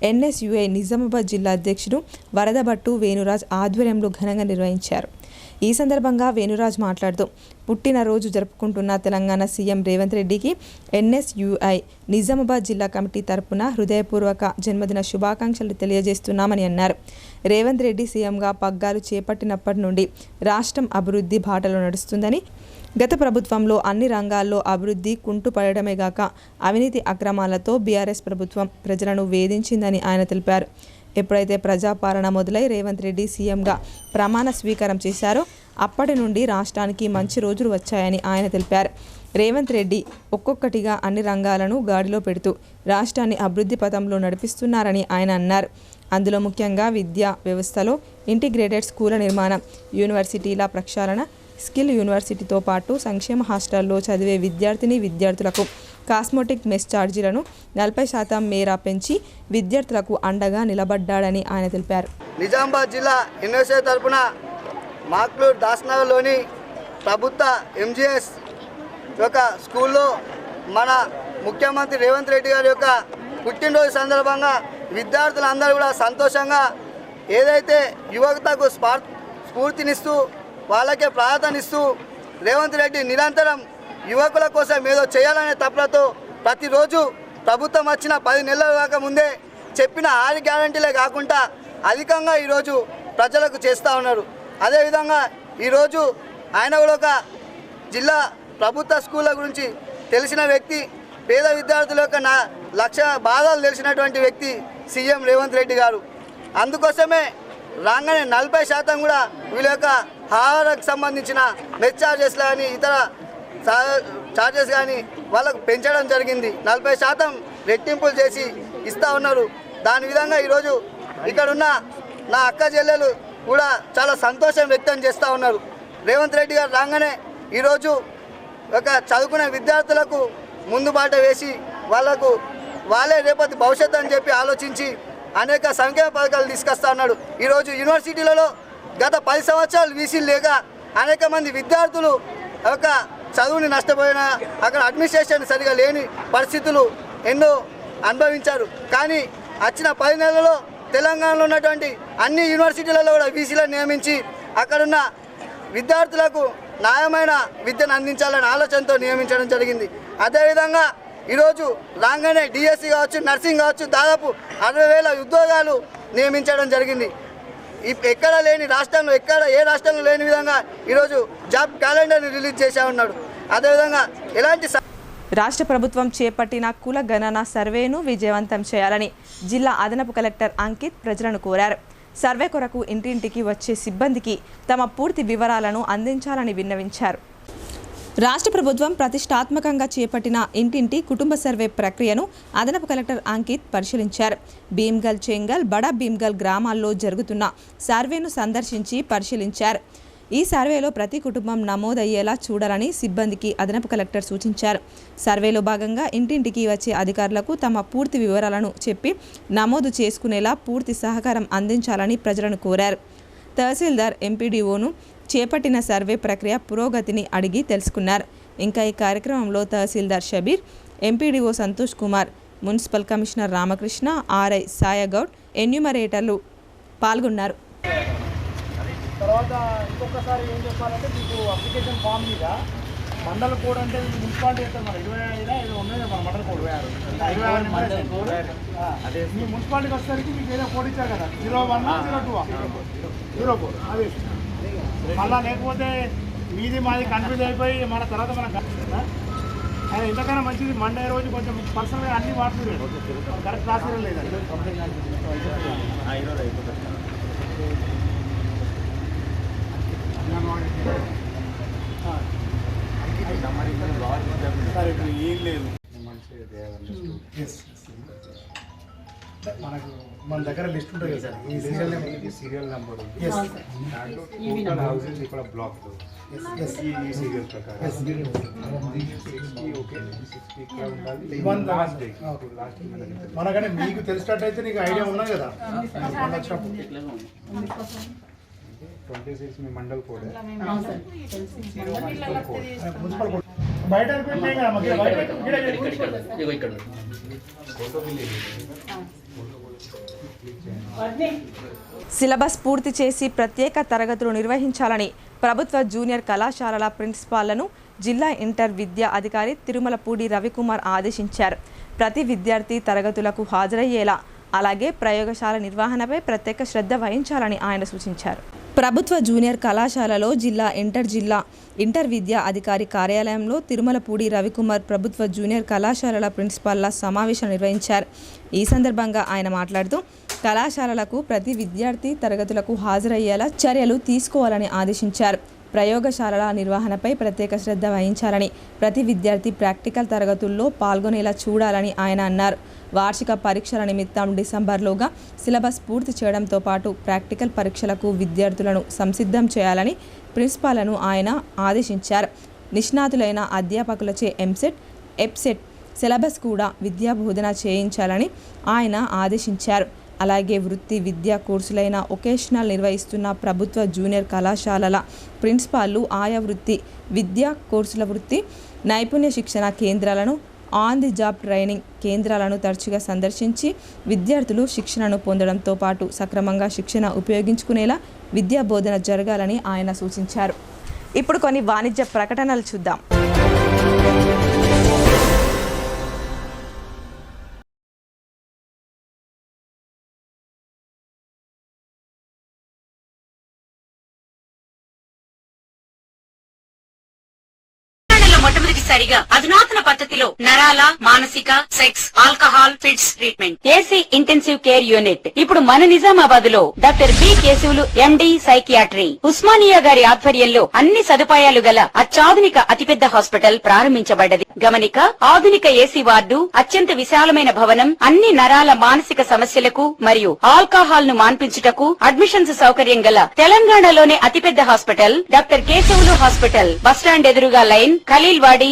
ఎన్ఎస్యుఐ నిజామాబాద్ జిల్లా అధ్యక్షుడు వరదబట్టు వేణురాజ్ ఆధ్వర్యంలో ఘనంగా నిర్వహించారు. ఈ సందర్భంగా వేణురాజ్ మాట్లాడుతూ పుట్టినరోజు జరుపుకుంటున్న తెలంగాణ సీఎం రేవంత్ రెడ్డికి ఎన్ఎస్యుఐ నిజామాబాద్ జిల్లా కమిటీ తరపున హృదయపూర్వక జన్మదిన శుభాకాంక్షలు తెలియజేస్తున్నామని అన్నారు. రేవంత్ రెడ్డి సీఎంగా పగ్గాలు చేపట్టినప్పటి నుండి రాష్ట్రం అభివృద్ధి బాటలో నడుస్తుందని, గత ప్రభుత్వంలో అన్ని రంగాల్లో అభివృద్ధి కుంటుపడమే గాక అవినీతి అక్రమాలతో బీఆర్ఎస్ ప్రభుత్వం ప్రజలను వేధించిందని ఆయన తెలిపారు. ఎప్పుడైతే ప్రజాపాలన మొదలై రేవంత్ రెడ్డి సీఎంగా ప్రమాణ స్వీకారం చేశారో అప్పటి నుండి రాష్ట్రానికి మంచి రోజులు వచ్చాయని ఆయన తెలిపారు. రేవంత్ రెడ్డి ఒక్కొక్కటిగా అన్ని రంగాలను గాడిలో పెడుతూ రాష్ట్రాన్ని అభివృద్ధి పథంలో నడిపిస్తున్నారని ఆయన అన్నారు. అందులో ముఖ్యంగా విద్యా వ్యవస్థలో ఇంటిగ్రేటెడ్ స్కూళ్ల నిర్మాణం, యూనివర్సిటీల ప్రక్షాళన, స్కిల్ యూనివర్సిటీతో పాటు సంక్షేమ హాస్టల్లో చదివే విద్యార్థులకు కాస్మోటిక్ మెస్ ఛార్జీలను 40% మేర పెంచి విద్యార్థులకు అండగా నిలబడ్డాడని ఆయన తెలిపారు. నిజామాబాద్ జిల్లా ఎన్ఎస్ఐ తరఫున మాక్లూర్ దాస్నగర్లోని ప్రభుత్వ ఎంజీఎస్ యొక్క స్కూల్లో మన ముఖ్యమంత్రి రేవంత్ రెడ్డి గారి యొక్క పుట్టినరోజు సందర్భంగా విద్యార్థులందరూ కూడా సంతోషంగా ఏదైతే యువతకు స్ఫూర్తినిస్తూ వాళ్ళకే ప్రాధాన్యతనిస్తూ రేవంత్ రెడ్డి నిరంతరం యువకుల కోసం ఏదో చేయాలనే తపనతో ప్రతిరోజు ప్రభుత్వం వచ్చిన 10 నెలల దాకా ముందే చెప్పిన 6 గ్యారంటీలే కాకుండా అధికంగా ఈరోజు ప్రజలకు చేస్తూ ఉన్నారు. అదేవిధంగా ఈరోజు ఆయన కూడా ఒక జిల్లా ప్రభుత్వ స్కూళ్ళ గురించి తెలిసిన వ్యక్తి, పేద విద్యార్థుల యొక్క లక్ష బాధలు తెలిసినటువంటి వ్యక్తి సీఎం రేవంత్ రెడ్డి గారు. అందుకోసమే రాగానే 40% కూడా వీళ్ళ యొక్క ఆహారానికి సంబంధించిన మెస్ ఛార్జెస్ కానీ ఇతర ఛార్జెస్ కానీ వాళ్ళకు పెంచడం జరిగింది. 40% రెట్టింపులు చేసి ఇస్తూ ఉన్నారు. దాని విధంగా ఈరోజు ఇక్కడున్న నా అక్క చెల్లెలు కూడా చాలా సంతోషం వ్యక్తం చేస్తూ ఉన్నారు. రేవంత్ రెడ్డి గారు రాగానే ఈరోజు ఒక చదువుకునే విద్యార్థులకు ముందు బాట వేసి వాళ్ళే రేపటి భవిష్యత్తు అని చెప్పి ఆలోచించి అనేక సంక్షేమ పథకాలు తీసుకొస్తా ఉన్నాడు. ఈరోజు యూనివర్సిటీలలో గత 10 సంవత్సరాలు వీసీలు లేక అనేక మంది విద్యార్థులు ఒక చదువుని నష్టపోయిన, అక్కడ అడ్మినిస్ట్రేషన్ సరిగా లేని పరిస్థితులు ఎన్నో అనుభవించారు. కానీ వచ్చిన 10 నెలల్లో తెలంగాణలో ఉన్నటువంటి అన్ని యూనివర్సిటీలలో కూడా వీసీలను నియమించి అక్కడున్న విద్యార్థులకు న్యాయమైన విద్యను అందించాలనే ఆలోచనతో నియమించడం జరిగింది. అదేవిధంగా ఈరోజు రాగానే డిఎస్సి కావచ్చు, నర్సింగ్ కావచ్చు, దాదాపు 60,000 ఉద్యోగాలు నియమించడం జరిగింది. ఎక్కడ లేని రాష్ట్రంలో, ఏ రాష్ట్రంలో లేని విధంగా ఈరోజు జాబ్ క్యాలెండర్ని రిలీజ్ చేసే ఉన్నాడు. అదేవిధంగా ఎలాంటి రాష్ట్ర ప్రభుత్వం చేపట్టిన కుల గణన సర్వేను విజయవంతం చేయాలని జిల్లా అదనపు కలెక్టర్ అంకిత్ ప్రజలను కోరారు. సర్వే కొరకు ఇంటింటికి వచ్చే సిబ్బందికి తమ పూర్తి వివరాలను అందించాలని విన్నవించారు. రాష్ట్ర ప్రభుత్వం ప్రతిష్టాత్మకంగా చేపట్టిన ఇంటింటి కుటుంబ సర్వే ప్రక్రియను అదనపు కలెక్టర్ అంకిత్ పరిశీలించారు. భీమ్గల్, చెంగల్, బడా భీమ్గల్ గ్రామాల్లో జరుగుతున్న సర్వేను సందర్శించి పరిశీలించారు. ఈ సర్వేలో ప్రతి కుటుంబం నమోదయ్యేలా చూడాలని సిబ్బందికి అదనపు కలెక్టర్ సూచించారు. సర్వేలో భాగంగా ఇంటింటికి వచ్చే అధికారులకు తమ పూర్తి వివరాలను చెప్పి నమోదు చేసుకునేలా పూర్తి సహకారం అందించాలని ప్రజలను కోరారు. తహసీల్దార్, ఎంపీడీఓను చేపట్టిన సర్వే ప్రక్రియ పురోగతిని అడిగి తెలుసుకున్నారు. ఇంకా ఈ కార్యక్రమంలో tahsildar Shabbir, MPDO Santosh Kumar, municipal commissioner Ramakrishna, RI Sayagoud, ఎన్యూమరేటర్లు పాల్గొన్నారు. తర్వాత ఇంకొకసారి ఏం చెప్పాలంటే మీకు అప్లికేషన్ ఫామ్ మీద మండల కోడ్ అంటే మున్సిపాలిటీ అయితే మన 25 ఏదో ఉన్నాయి మన మండల కోడ్ 26 అదే మీ మున్సిపాలిటీకి వచ్చేసరికి మీకు ఏదో కోడ్ ఇచ్చారు కదా 01 02 04 అదే మళ్ళీ లేకపోతే మీది మాది కన్ఫ్యూజ్ అయిపోయి మన తర్వాత మనకు అది ఎంతకైనా మంచిది. మండే రోజు కొంచెం పర్సనల్గా అన్ని వాడుతుంది కరెక్ట్ క్లాస్ లేదండి. మనకు మన దగ్గర లిస్ట్ ఉంటుంది కదా సార్, ఈ సీరియల్ నెంబర్ ఉంది, దాంట్లో టోటల్ హౌసెస్ ఇక్కడ బ్లాక్ ఈ సీరియల్ ప్రకారం 60 ఓకే 60 ఇక్కడ ఉండాలి. లాస్ట్ మనకనే మీకు తెలిసినట్టయితే నీకు ఐడియా ఉన్నా కదా 26 మీ మండల్ కోడ్ మున్సిపల్ కోడ్ బయట సిలబస్ పూర్తి చేసి ప్రత్యేక తరగతులు నిర్వహించాలని ప్రభుత్వ జూనియర్ కళాశాలల ప్రిన్సిపాల్లను జిల్లా ఇంటర్ విద్యా అధికారి తిరుమలపూడి రవికుమార్ ఆదేశించారు. ప్రతి విద్యార్థి తరగతులకు హాజరయ్యేలా, అలాగే ప్రయోగశాల నిర్వహణపై ప్రత్యేక శ్రద్ధ వహించాలని ఆయన సూచించారు. ప్రభుత్వ జూనియర్ కళాశాలలో జిల్లా ఇంటర్ విద్యా అధికారి కార్యాలయంలో తిరుమలపూడి రవికుమార్ ప్రభుత్వ జూనియర్ కళాశాలల ప్రిన్సిపాల్ల సమావేశం నిర్వహించారు. ఈ సందర్భంగా ఆయన మాట్లాడుతూ కళాశాలలకు ప్రతి విద్యార్థి తరగతులకు హాజరయ్యేలా చర్యలు తీసుకోవాలని ఆదేశించారు. ప్రయోగశాలల నిర్వహణపై ప్రత్యేక శ్రద్ధ వహించాలని, ప్రతి విద్యార్థి ప్రాక్టికల్ తరగతుల్లో పాల్గొనేలా చూడాలని ఆయన అన్నారు. వార్షిక పరీక్షల నిమిత్తం డిసెంబర్లోగా సిలబస్ పూర్తి చేయడంతో పాటు ప్రాక్టికల్ పరీక్షలకు విద్యార్థులను సంసిద్ధం చేయాలని ప్రిన్సిపాల్లను ఆయన ఆదేశించారు. నిష్ణాతులైన అధ్యాపకులచే ఎంసెట్, ఎప్సెట్ సిలబస్ కూడా విద్యా బోధన చేయించాలని ఆయన ఆదేశించారు. అలాగే వృత్తి విద్యా కోర్సులైన ఒకేషనల్ నిర్వహిస్తున్న ప్రభుత్వ జూనియర్ కళాశాలల ప్రిన్సిపాల్లు ఆయా వృత్తి విద్యా కోర్సుల వృత్తి నైపుణ్య శిక్షణ కేంద్రాలను, ఆన్ ది జాబ్ ట్రైనింగ్ కేంద్రాలను తరచుగా సందర్శించి విద్యార్థులు శిక్షణను పొందడంతో పాటు సక్రమంగా శిక్షణ ఉపయోగించుకునేలా విద్యా బోధన జరగాలని ఆయన సూచించారు. ఇప్పుడు కొన్ని వాణిజ్య ప్రకటనలు చూద్దాం. మొట్టమొదటిసారిగా అధునాతన పద్ధతిలో నరాల, మానసిక, sex, alcohol, fits treatment, AC intensive care unit ఇప్పుడు మన నిజామాబాద్ లో doctor B Keshavulu MD psychiatry Osmania గారి ఆధ్వర్యంలో అన్ని సదుపాయాలు గల అత్యాధునిక అతిపెద్ద హాస్పిటల్ ప్రారంభించబడ్డది. గమనిక, ఆధునిక ఏసీ వార్డు, అత్యంత విశాలమైన భవనం, అన్ని నరాల మానసిక సమస్యలకు మరియు ఆల్కహాల్ ను మాన్పించుటకు అడ్మిషన్స్ సౌకర్యం గల తెలంగాణలోనే అతిపెద్ద hospital doctor Keshavulu hospital, bus stand ఎదురుగా లైన్, ఖలీల్వాడి.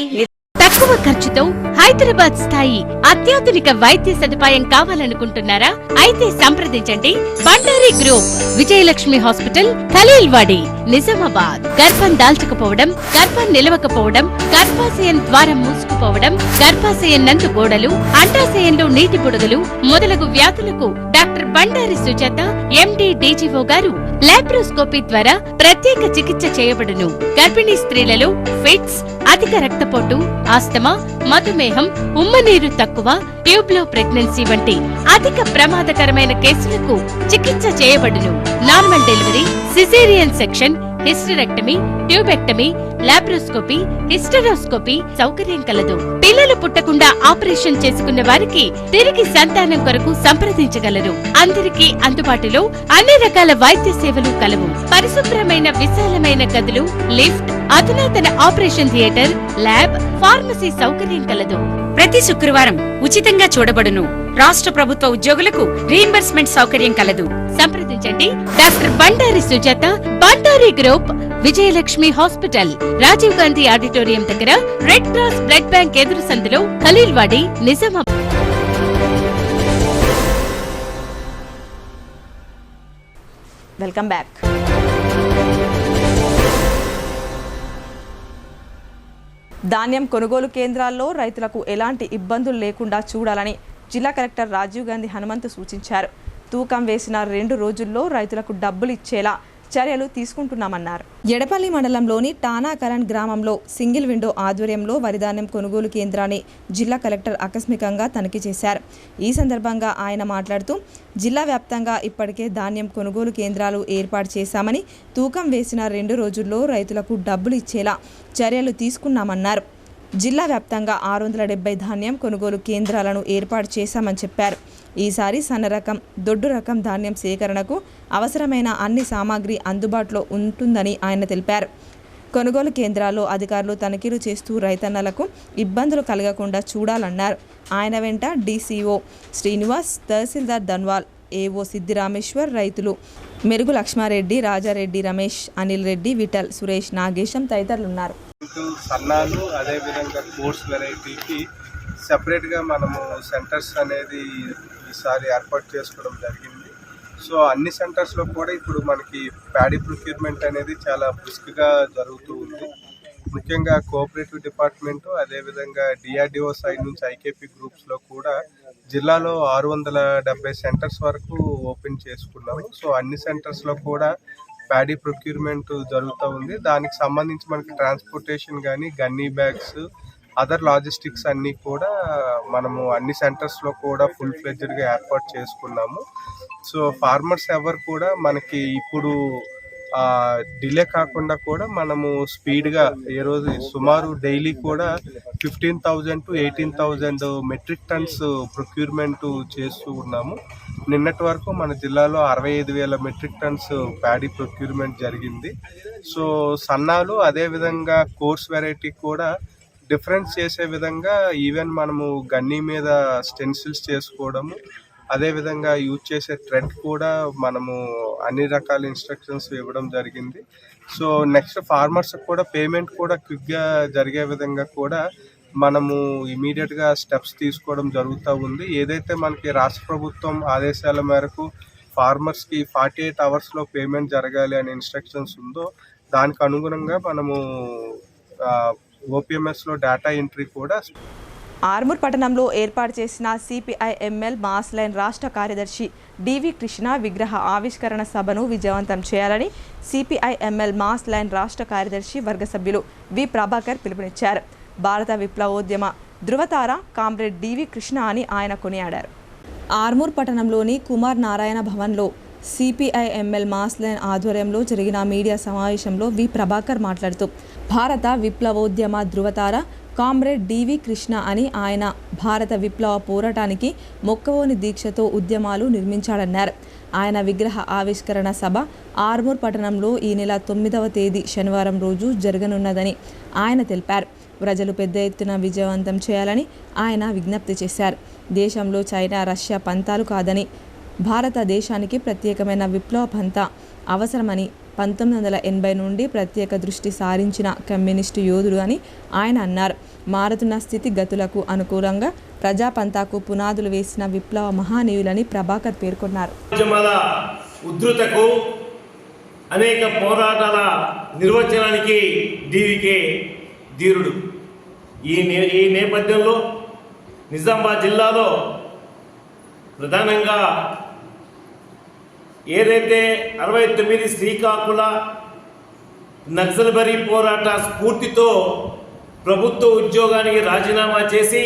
తక్కువ ఖర్చుతో హైదరాబాద్ స్థాయి అత్యాధునిక వైద్య సదుపాయం కావాలనుకుంటున్నారా? అయితే సంప్రదించండి బండారి గ్రూప్, విజయలక్ష్మి హాస్పిటల్, ఖలీల్వాడి, నిజామాబాద్. గర్భం దాల్చకపోవడం, గర్భం నిలవకపోవడం, గర్భాశయం ద్వారం మూసుకుపోవడం, గర్భాశయం నందు గోడలు, అండాశయంలో నీటి బుడగలు మొదలగు వ్యాధులకు డాక్టర్ బండారి సుజాత ఎండి డీజీఓ గారు లాప్రోస్కోపీ ద్వారా ప్రత్యేక చికిత్స చేయబడును. గర్భిణీ స్త్రీలలో ఫిట్స్, అధిక రక్తపోటు, ఆస్తమా, మధుమేహం, ఉమ్మనీరు తక్కువ, ట్యూబ్లో ప్రెగ్నెన్సీ వంటి అధిక ప్రమాదకరమైన కేసులకు చికిత్స చేయబడును. Normal delivery, caesarean section, hysterectomy, tubectomy, laparoscopy, hysteroscopy సౌకర్యం కలదు. పిల్లలు పుట్టకుండా ఆపరేషన్ చేసుకున్న వారికి తిరిగి సంతానం కొరకు సంప్రదించగలరు. అందరికీ అందుబాటులో అన్ని రకాల వైద్య సేవలు కలవు. పరిశుభ్రమైన విశాలమైన గదులు, లిఫ్ట్, అధునాతన ఆపరేషన్ థియేటర్, ల్యాబ్, ఫార్మసీ సౌకర్యం కలదు. ప్రతి శుక్రవారం ఉచితంగా చూడబడును. రాష్ట్ర ప్రభుత్వ ఉద్యోగులకు రీయింబర్స్మెంట్ సౌకర్యం కలదు. సంప్రదించండి doctor Bandari Sujatha, Bandari group, Vijayalakshmi hospital, Rajiv Gandhi auditorium దగ్గర, రెడ్ క్రాస్ బ్లడ్ బ్యాంక్ ఎదురు సందులో, ఖలీల్వాడి, నిజామాబాద్. Welcome back. ధాన్యం కొనుగోలు కేంద్రాల్లో రైతులకు ఎలాంటి ఇబ్బందులు లేకుండా చూడాలని జిల్లా కలెక్టర్ రాజీవ్ గాంధీ హనుమంతు సూచించారు. తూకం వేసిన 2 రోజుల్లో రైతులకు డబ్బులు ఇచ్చేలా చర్యలు తీసుకుంటున్నామన్నారు. ఎడపల్లి మండలంలోని టానాకరణ్ గ్రామంలో సింగిల్ విండో ఆధ్వర్యంలో వరిధాన్యం కొనుగోలు కేంద్రాన్ని జిల్లా కలెక్టర్ ఆకస్మికంగా తనిఖీ చేశారు. ఈ సందర్భంగా ఆయన మాట్లాడుతూ జిల్లా వ్యాప్తంగా ఇప్పటికే ధాన్యం కొనుగోలు కేంద్రాలు ఏర్పాటు చేశామని, తూకం వేసిన 2 రోజుల్లో రైతులకు డబ్బులు ఇచ్చేలా చర్యలు తీసుకున్నామన్నారు. జిల్లా వ్యాప్తంగా 670 ధాన్యం కొనుగోలు కేంద్రాలను ఏర్పాటు చేశామని చెప్పారు. ఈసారి సన్న రకం, దొడ్డు రకం ధాన్యం సేకరణకు అవసరమైన అన్ని సామాగ్రి అందుబాటులో ఉంటుందని ఆయన తెలిపారు. కొనుగోలు కేంద్రాల్లో అధికారులు తనిఖీలు చేస్తూ రైతన్నలకు ఇబ్బందులు కలగకుండా చూడాలన్నారు. ఆయన వెంట డీసీఓ శ్రీనివాస్, తహసీల్దార్ ధన్వాల్, ఏఓ సిద్దిరామేశ్వర్, రైతులు మెరుగు లక్ష్మారెడ్డి, రాజారెడ్డి, రమేష్, అనిల్ రెడ్డి, విఠల్, సురేష్, నాగేశం తదితరులున్నారు. సన్నాలు అదేవిధంగా కోర్స్ వెరైటీకి సెపరేట్గా మనము సెంటర్స్ అనేది ఈసారి ఏర్పాటు చేసుకోవడం జరిగింది. సో అన్ని సెంటర్స్లో కూడా ఇప్పుడు మనకి ప్యాడీ ప్రొక్యూర్మెంట్ అనేది చాలా బ్రిస్క్గా జరుగుతూ ఉంది. ముఖ్యంగా కోఆపరేటివ్ డిపార్ట్మెంటు అదేవిధంగా డిఆర్డిఓ సైడ్ నుంచి ఐకేపీ గ్రూప్స్లో కూడా జిల్లాలో 670 సెంటర్స్ వరకు ఓపెన్ చేసుకున్నాము. సో అన్ని సెంటర్స్లో కూడా ప్యాడీ ప్రొక్యూర్మెంట్ జరుగుతూ ఉంది. దానికి సంబంధించి మనకి ట్రాన్స్పోర్టేషన్ కానీ, గన్నీ బ్యాగ్స్, అదర్ లాజిస్టిక్స్ అన్నీ కూడా మనము అన్ని సెంటర్స్లో కూడా ఫుల్ ఫ్లెడ్జ్డ్గా ఏర్పాటు చేసుకున్నాము. సో ఫార్మర్స్ ఎవరు కూడా మనకి ఇప్పుడు డిలే కాకుండా కూడా మనము స్పీడ్గా ఏ రోజు సుమారు డైలీ కూడా 15,000 to 18,000 మెట్రిక్ టన్స్ ప్రొక్యూర్మెంట్ చేస్తూ ఉన్నాము. నిన్నటి వరకు మన జిల్లాలో 65,000 మెట్రిక్ టన్స్ ప్యాడీ ప్రొక్యూర్మెంట్ జరిగింది. సో సన్నాలు అదేవిధంగా కోర్స్ వెరైటీ కూడా డిఫరెన్స్ చేసే విధంగా ఈవెన్ మనము గన్నీ మీద స్టెన్సిల్స్ చేసుకోవడము, అదేవిధంగా యూజ్ చేసే థ్రెడ్ కూడా మనము అన్ని రకాల ఇన్స్ట్రక్షన్స్ ఇవ్వడం జరిగింది. సో నెక్స్ట్ ఫార్మర్స్ కూడా పేమెంట్ కూడా క్విక్గా జరిగే విధంగా కూడా మనము ఇమీడియట్గా స్టెప్స్ తీసుకోవడం జరుగుతూ ఉంది. ఏదైతే మనకి రాష్ట్ర ప్రభుత్వం ఆదేశాల మేరకు ఫార్మర్స్కి 48 అవర్స్లో పేమెంట్ జరగాలి అనే ఇన్స్ట్రక్షన్స్ ఉందో దానికి అనుగుణంగా మనము ఓపీఎంఎస్లో డేటా ఎంట్రీ కూడా. ఆర్మూర్ పట్టణంలో ఏర్పాటు చేసిన సిపిఐ-ఎంఎల్ మాస్ లైన్ రాష్ట్ర కార్యదర్శి డివి కృష్ణ విగ్రహ ఆవిష్కరణ సభను విజయవంతం చేయాలని సిపిఐ-ఎంఎల్ మాస్ లైన్ రాష్ట్ర కార్యదర్శి వర్గ సభ్యులు వి ప్రభాకర్ పిలుపునిచ్చారు. భారత విప్లవోద్యమ ధృవతార కామ్రేడ్ డివి కృష్ణ అని ఆయన కొనియాడారు. ఆర్మూర్ పట్టణంలోని కుమార్ నారాయణ భవన్లో సిపిఐ-ఎంఎల్ మాస్లైన్ ఆధ్వర్యంలో జరిగిన మీడియా సమావేశంలో వి ప్రభాకర్ మాట్లాడుతూ భారత విప్లవోద్యమ ధృవతార కామ్రేడ్ డివి కృష్ణ అని ఆయన భారత విప్లవ పోరాటానికి మొక్కవోని దీక్షతో ఉద్యమాలు నిర్మించాడన్నారు. ఆయన విగ్రహ ఆవిష్కరణ సభ ఆర్మూర్ పట్టణంలో ఈ నెల 9వ తేదీ శనివారం రోజు జరగనున్నదని ఆయన తెలిపారు. ప్రజలు పెద్ద ఎత్తున విజయవంతం చేయాలని ఆయన విజ్ఞప్తి చేశారు. దేశంలో చైనా, రష్యా పంతాలు కాదని భారతదేశానికి ప్రత్యేకమైన విప్లవ పంతా అవసరమని 1980 నుండి ప్రత్యేక దృష్టి సారించిన కమ్యూనిస్టు యోధుడు అని ఆయన అన్నారు. మారుతున్న స్థితిగతులకు అనుకూలంగా ప్రజాపంతాకు పునాదులు వేసిన విప్లవ మహానీయులని ప్రభాకర్ పేర్కొన్నారు. ఉద్ధృతకు అనేక పోరాటాల నిర్వచనానికి డివికే ధీరుడు. ఈ నేపథ్యంలో నిజామాబాద్ జిల్లాలో ప్రధానంగా ఏదైతే 69 శ్రీకాకుళ నక్సల్బరీ పోరాట స్ఫూర్తితో ప్రభుత్వ ఉద్యోగానికి రాజీనామా చేసి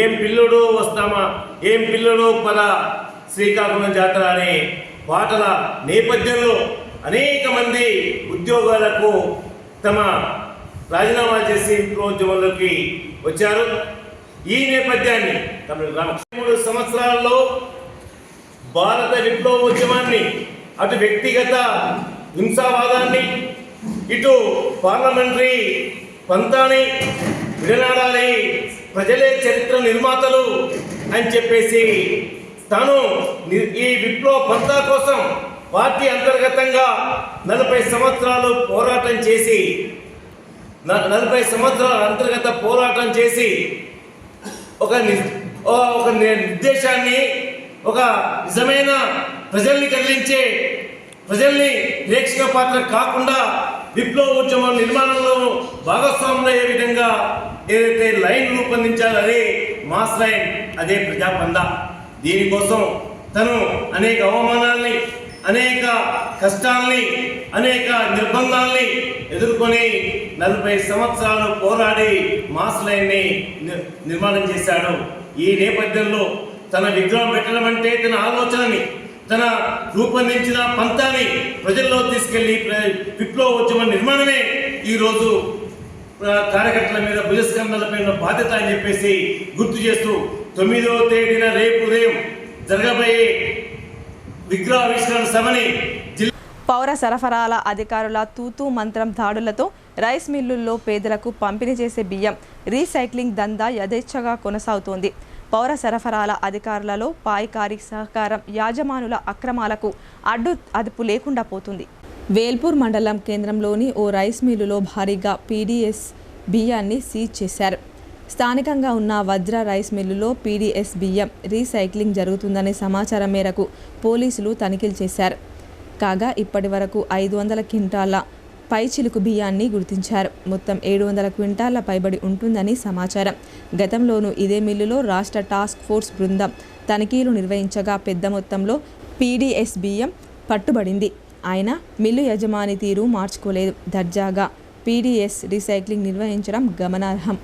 ఏం పిల్లుడు వస్తామా, ఏం పిల్లుడు పద శ్రీకాకుళం జాతర అనే పాటల నేపథ్యంలో అనేక మంది ఉద్యోగాలకు తమ రాజీనామా చేసి విప్లవోద్యమంలోకి వచ్చారు. ఈ నేపథ్యాన్ని 3 సంవత్సరాల్లో భారత విప్లవోద్యమాన్ని అటు వ్యక్తిగత హింసావాదాన్ని ఇటు పార్లమెంటరీ పంతాన్ని విడనాడాలి, ప్రజలే చరిత్ర నిర్మాతలు అని చెప్పేసి తాను ఈ విప్లవ పంతా కోసం పార్టీ అంతర్గతంగా 40 సంవత్సరాలు పోరాటం చేసి 40 సంవత్సరాల అంతర్గత పోరాటం చేసి ఒక నిర్దేశాన్ని, ఒక నిజమైన ప్రజల్ని కదిలించే, ప్రజల్ని ప్రేక్షక పాత్ర కాకుండా విప్లవ ఉద్యమ నిర్మాణంలో భాగస్వాములు అయ్యే విధంగా ఏదైతే లైన్ రూపొందించాలో అదే మాస్ లైన్, అదే ప్రజాపంద. దీనికోసం తను అనేక అవమానాల్ని, అనేక కష్టాల్ని, అనేక నిర్బంధాల్ని ఎదుర్కొని 40 సంవత్సరాలు పోరాడి మాస్ లైన్ని నిర్మాణం చేశాడు. ఈ నేపథ్యంలో తన విగ్రహం పెట్టడం అంటే తన ఆలోచనని, తన రూపొందించిన పంతాన్ని ప్రజల్లో తీసుకెళ్లి విప్లవ ఉద్యమ నిర్మాణమే ఈరోజు కార్యకర్తల మీద భుజస్కంధాలపై ఉన్న బాధ్యత అని చెప్పేసి గుర్తు చేస్తూ 9వ తేదీన రేపు ఉదయం జరగబోయే విగ్రహావిష్కరణ సభని పౌర సరఫరాల అధికారుల తూతూ మంత్రం దాడులతో రైస్ మిల్లుల్లో పేదలకు పంపిణీ చేసే బియ్యం రీసైక్లింగ్ దందా యథేచ్ఛగా కొనసాగుతోంది. పౌర సరఫరాల అధికారులలో పాయికారి సహకారం, యాజమానుల అక్రమాలకు అదుపు లేకుండా పోతుంది. వేల్పూర్ మండలం కేంద్రంలోని ఓ రైస్ మిల్లులో భారీగా పీడీఎస్ బియ్యాన్ని సీజ్ చేశారు. స్థానికంగా ఉన్న వజ్ర రైస్ మిల్లులో పీడీఎస్ బియ్యం రీసైక్లింగ్ జరుగుతుందనే సమాచారం మేరకు పోలీసులు తనిఖీలు చేశారు. కాగా ఇప్పటి వరకు 500 క్వింటాల పైచిలుకు బియ్యాన్ని గుర్తించారు. మొత్తం 700 క్వింటాల పైబడి ఉంటుందని సమాచారం. గతంలోనూ ఇదే మిల్లులో రాష్ట్ర టాస్క్ ఫోర్స్ బృందం తనిఖీలు నిర్వహించగా పెద్ద మొత్తంలో పీడీఎస్ బియ్యం పట్టుబడింది. ఆయన మిల్లు యజమాని తీరు మార్చుకోలేదు. దర్జాగా పీడీఎస్ రీసైక్లింగ్ నిర్వహించడం గమనార్హం.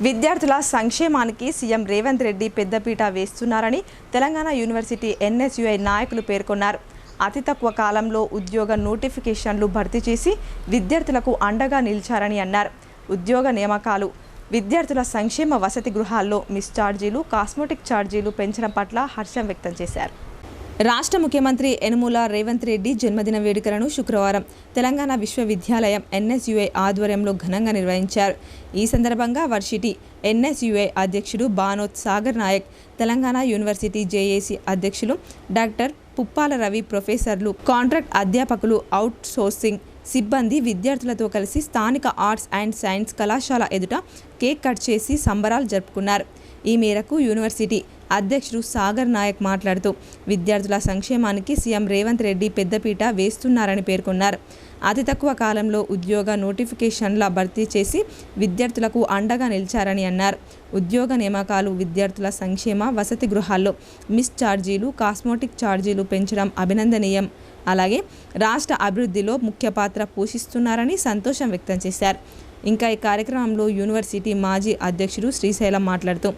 విద్యార్థుల సంక్షేమానికి సీఎం రేవంత్ రెడ్డి పెద్దపీట వేస్తున్నారని తెలంగాణ యూనివర్సిటీ ఎన్ఎస్యుఐ నాయకులు పేర్కొన్నారు. అతి తక్కువ కాలంలో ఉద్యోగ నోటిఫికేషన్లు భర్తీ చేసి విద్యార్థులకు అండగా నిలిచారని అన్నారు. ఉద్యోగ నియామకాలు, విద్యార్థుల సంక్షేమ వసతి గృహాల్లో మిస్ ఛార్జీలు, కాస్మెటిక్ ఛార్జీలు పెంచడం పట్ల హర్షం వ్యక్తం చేశారు. రాష్ట్ర ముఖ్యమంత్రి యనుమల రేవంత్ రెడ్డి జన్మదిన వేడుకలను శుక్రవారం తెలంగాణ విశ్వవిద్యాలయం ఎన్ఎస్యుఐ ఆధ్వర్యంలో ఘనంగా నిర్వహించారు. ఈ సందర్భంగా వర్సిటీ ఎన్ఎస్యుఐ అధ్యక్షుడు బానోత్ సాగర్ నాయక్, తెలంగాణ యూనివర్సిటీ జేఏసీ అధ్యక్షులు డాక్టర్ పుప్పాల రవి, ప్రొఫెసర్లు, కాంట్రాక్ట్ అధ్యాపకులు, అవుట్ సోర్సింగ్ సిబ్బంది విద్యార్థులతో కలిసి స్థానిక ఆర్ట్స్ అండ్ సైన్స్ కళాశాల ఎదుట కేక్ కట్ చేసి సంబరాలు జరుపుకున్నారు. ఈ మేరకు యూనివర్సిటీ అధ్యక్షుడు సాగర్ నాయక్ మాట్లాడుతూ విద్యార్థుల సంక్షేమానికి సీఎం రేవంత్ రెడ్డి పెద్దపీట వేస్తున్నారని పేర్కొన్నారు. అతి తక్కువ కాలంలో ఉద్యోగ నోటిఫికేషన్ల భర్తీ చేసి విద్యార్థులకు అండగా నిలిచారని అన్నారు. ఉద్యోగ నియామకాలు, విద్యార్థుల సంక్షేమ వసతి గృహాల్లో మిస్ ఛార్జీలు, కాస్మెటిక్ ఛార్జీలు పెంచడం అభినందనీయం. అలాగే రాష్ట్ర అభివృద్ధిలో ముఖ్య పాత్ర పోషిస్తున్నారని సంతోషం వ్యక్తం చేశారు. ఇంకా ఈ కార్యక్రమంలో యూనివర్సిటీ మాజీ అధ్యక్షుడు శ్రీశైలం మాట్లాడుతూ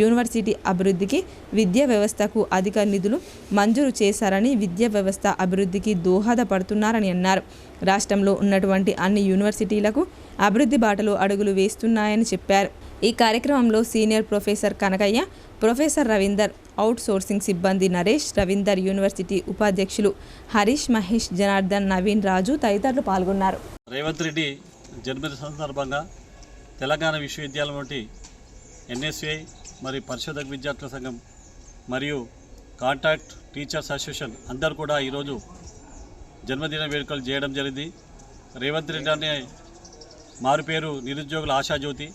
యూనివర్సిటీ అభివృద్ధికి విద్యా వ్యవస్థకు అధిక నిధులు మంజూరు చేశారని విద్యా వ్యవస్థ అభివృద్ధికి దోహదపడుతున్నారని అన్నారు. రాష్ట్రంలో ఉన్నటువంటి అన్ని యూనివర్సిటీలకు అభివృద్ధి బాటలో అడుగులు వేస్తున్నాయని చెప్పారు. ఈ కార్యక్రమంలో senior professor Kanakaiah, professor Ravinder, outsourcing సిబ్బంది నరేష్, రవీందర్ యూనివర్సిటీ ఉపాధ్యక్షులు హరీష్, మహేష్, జనార్దన్, నవీన్, రాజు తదితరులు పాల్గొన్నారు. రేవంత్ రెడ్డి జన్మదిన సందర్భంగా తెలంగాణ విశ్వవిద్యాలయం వంటి ఎన్ఎస్ఏ మరియు పరిశోధక విద్యార్థుల సంఘం మరియు కాంటాక్ట్ టీచర్స్ అసోసియేషన్ అందరూ కూడా ఈరోజు జన్మదిన వేడుకలు చేయడం జరిగింది. రేవంత్ రెడ్డి అనే మారు పేరు నిరుద్యోగుల ఆశాజ్యోతి.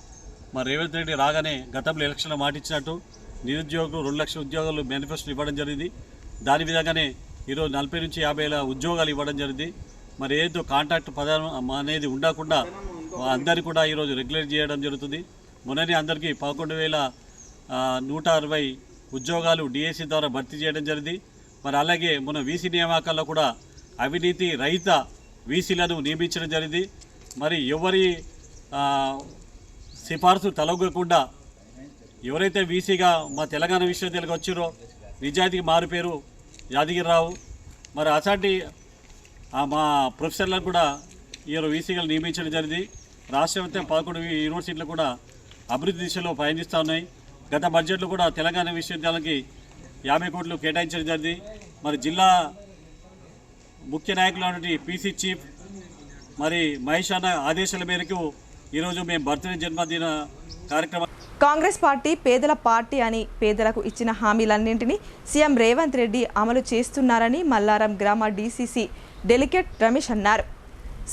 మరి రేవంత్ రెడ్డి రాగానే గతంలో ఎలక్షన్లో మాట ఇచ్చినట్టు నిరుద్యోగులు 2 లక్షల ఉద్యోగాలు మేనిఫెస్టో ఇవ్వడం జరిగింది. దాని విధంగానే ఈరోజు 40 నుంచి 50 ఉద్యోగాలు ఇవ్వడం జరిగింది. మరి ఏదో కాంట్రాక్ట్ పదం అనేది ఉండకుండా అందరికీ కూడా ఈరోజు రెగ్యులేట్ చేయడం జరుగుతుంది. మొన్ననే అందరికీ 11,160 ఉద్యోగాలు డిఎస్సి ద్వారా భర్తీ చేయడం జరిగింది. మరి అలాగే మొన్న వీసీ నియామకాల్లో కూడా అవినీతి రహిత వీసీలను నియమించడం జరిగింది. మరి ఎవరి సిఫార్సు తలగకుండా ఎవరైతే వీసీగా మా తెలంగాణ విశ్వవిద్యాలయానికి వచ్చారో నిజాయితీకి మారు పేరు యాదగిరిరావు, మరి అసాంటి మా ప్రొఫెసర్లను కూడా ఈరోజు వీసీగా నియమించడం జరిగింది. రాష్ట్ర వ్యాప్తంగా 11 యూనివర్సిటీలు కూడా అభివృద్ధి దిశలో పయనిస్తూ ఉన్నాయి. గత బడ్జెట్లో కూడా తెలంగాణ విశ్వవిద్యాలయానికి 50 కోట్లు కేటాయించడం జరిగింది. మరి జిల్లా ముఖ్య నాయకులు పీసీ చీఫ్ మరి మహేష్ అన్న ఆదేశాల మేరకు ఈరోజు మేము బర్త్డే జన్మదిన కార్యక్రమం. కాంగ్రెస్ పార్టీ పేదల పార్టీ అని పేదలకు ఇచ్చిన హామీలన్నింటినీ సీఎం రేవంత్ రెడ్డి అమలు చేస్తున్నారని మల్లారం గ్రామ డీసీసీ డెలిగేట్ రమేష్ అన్నారు.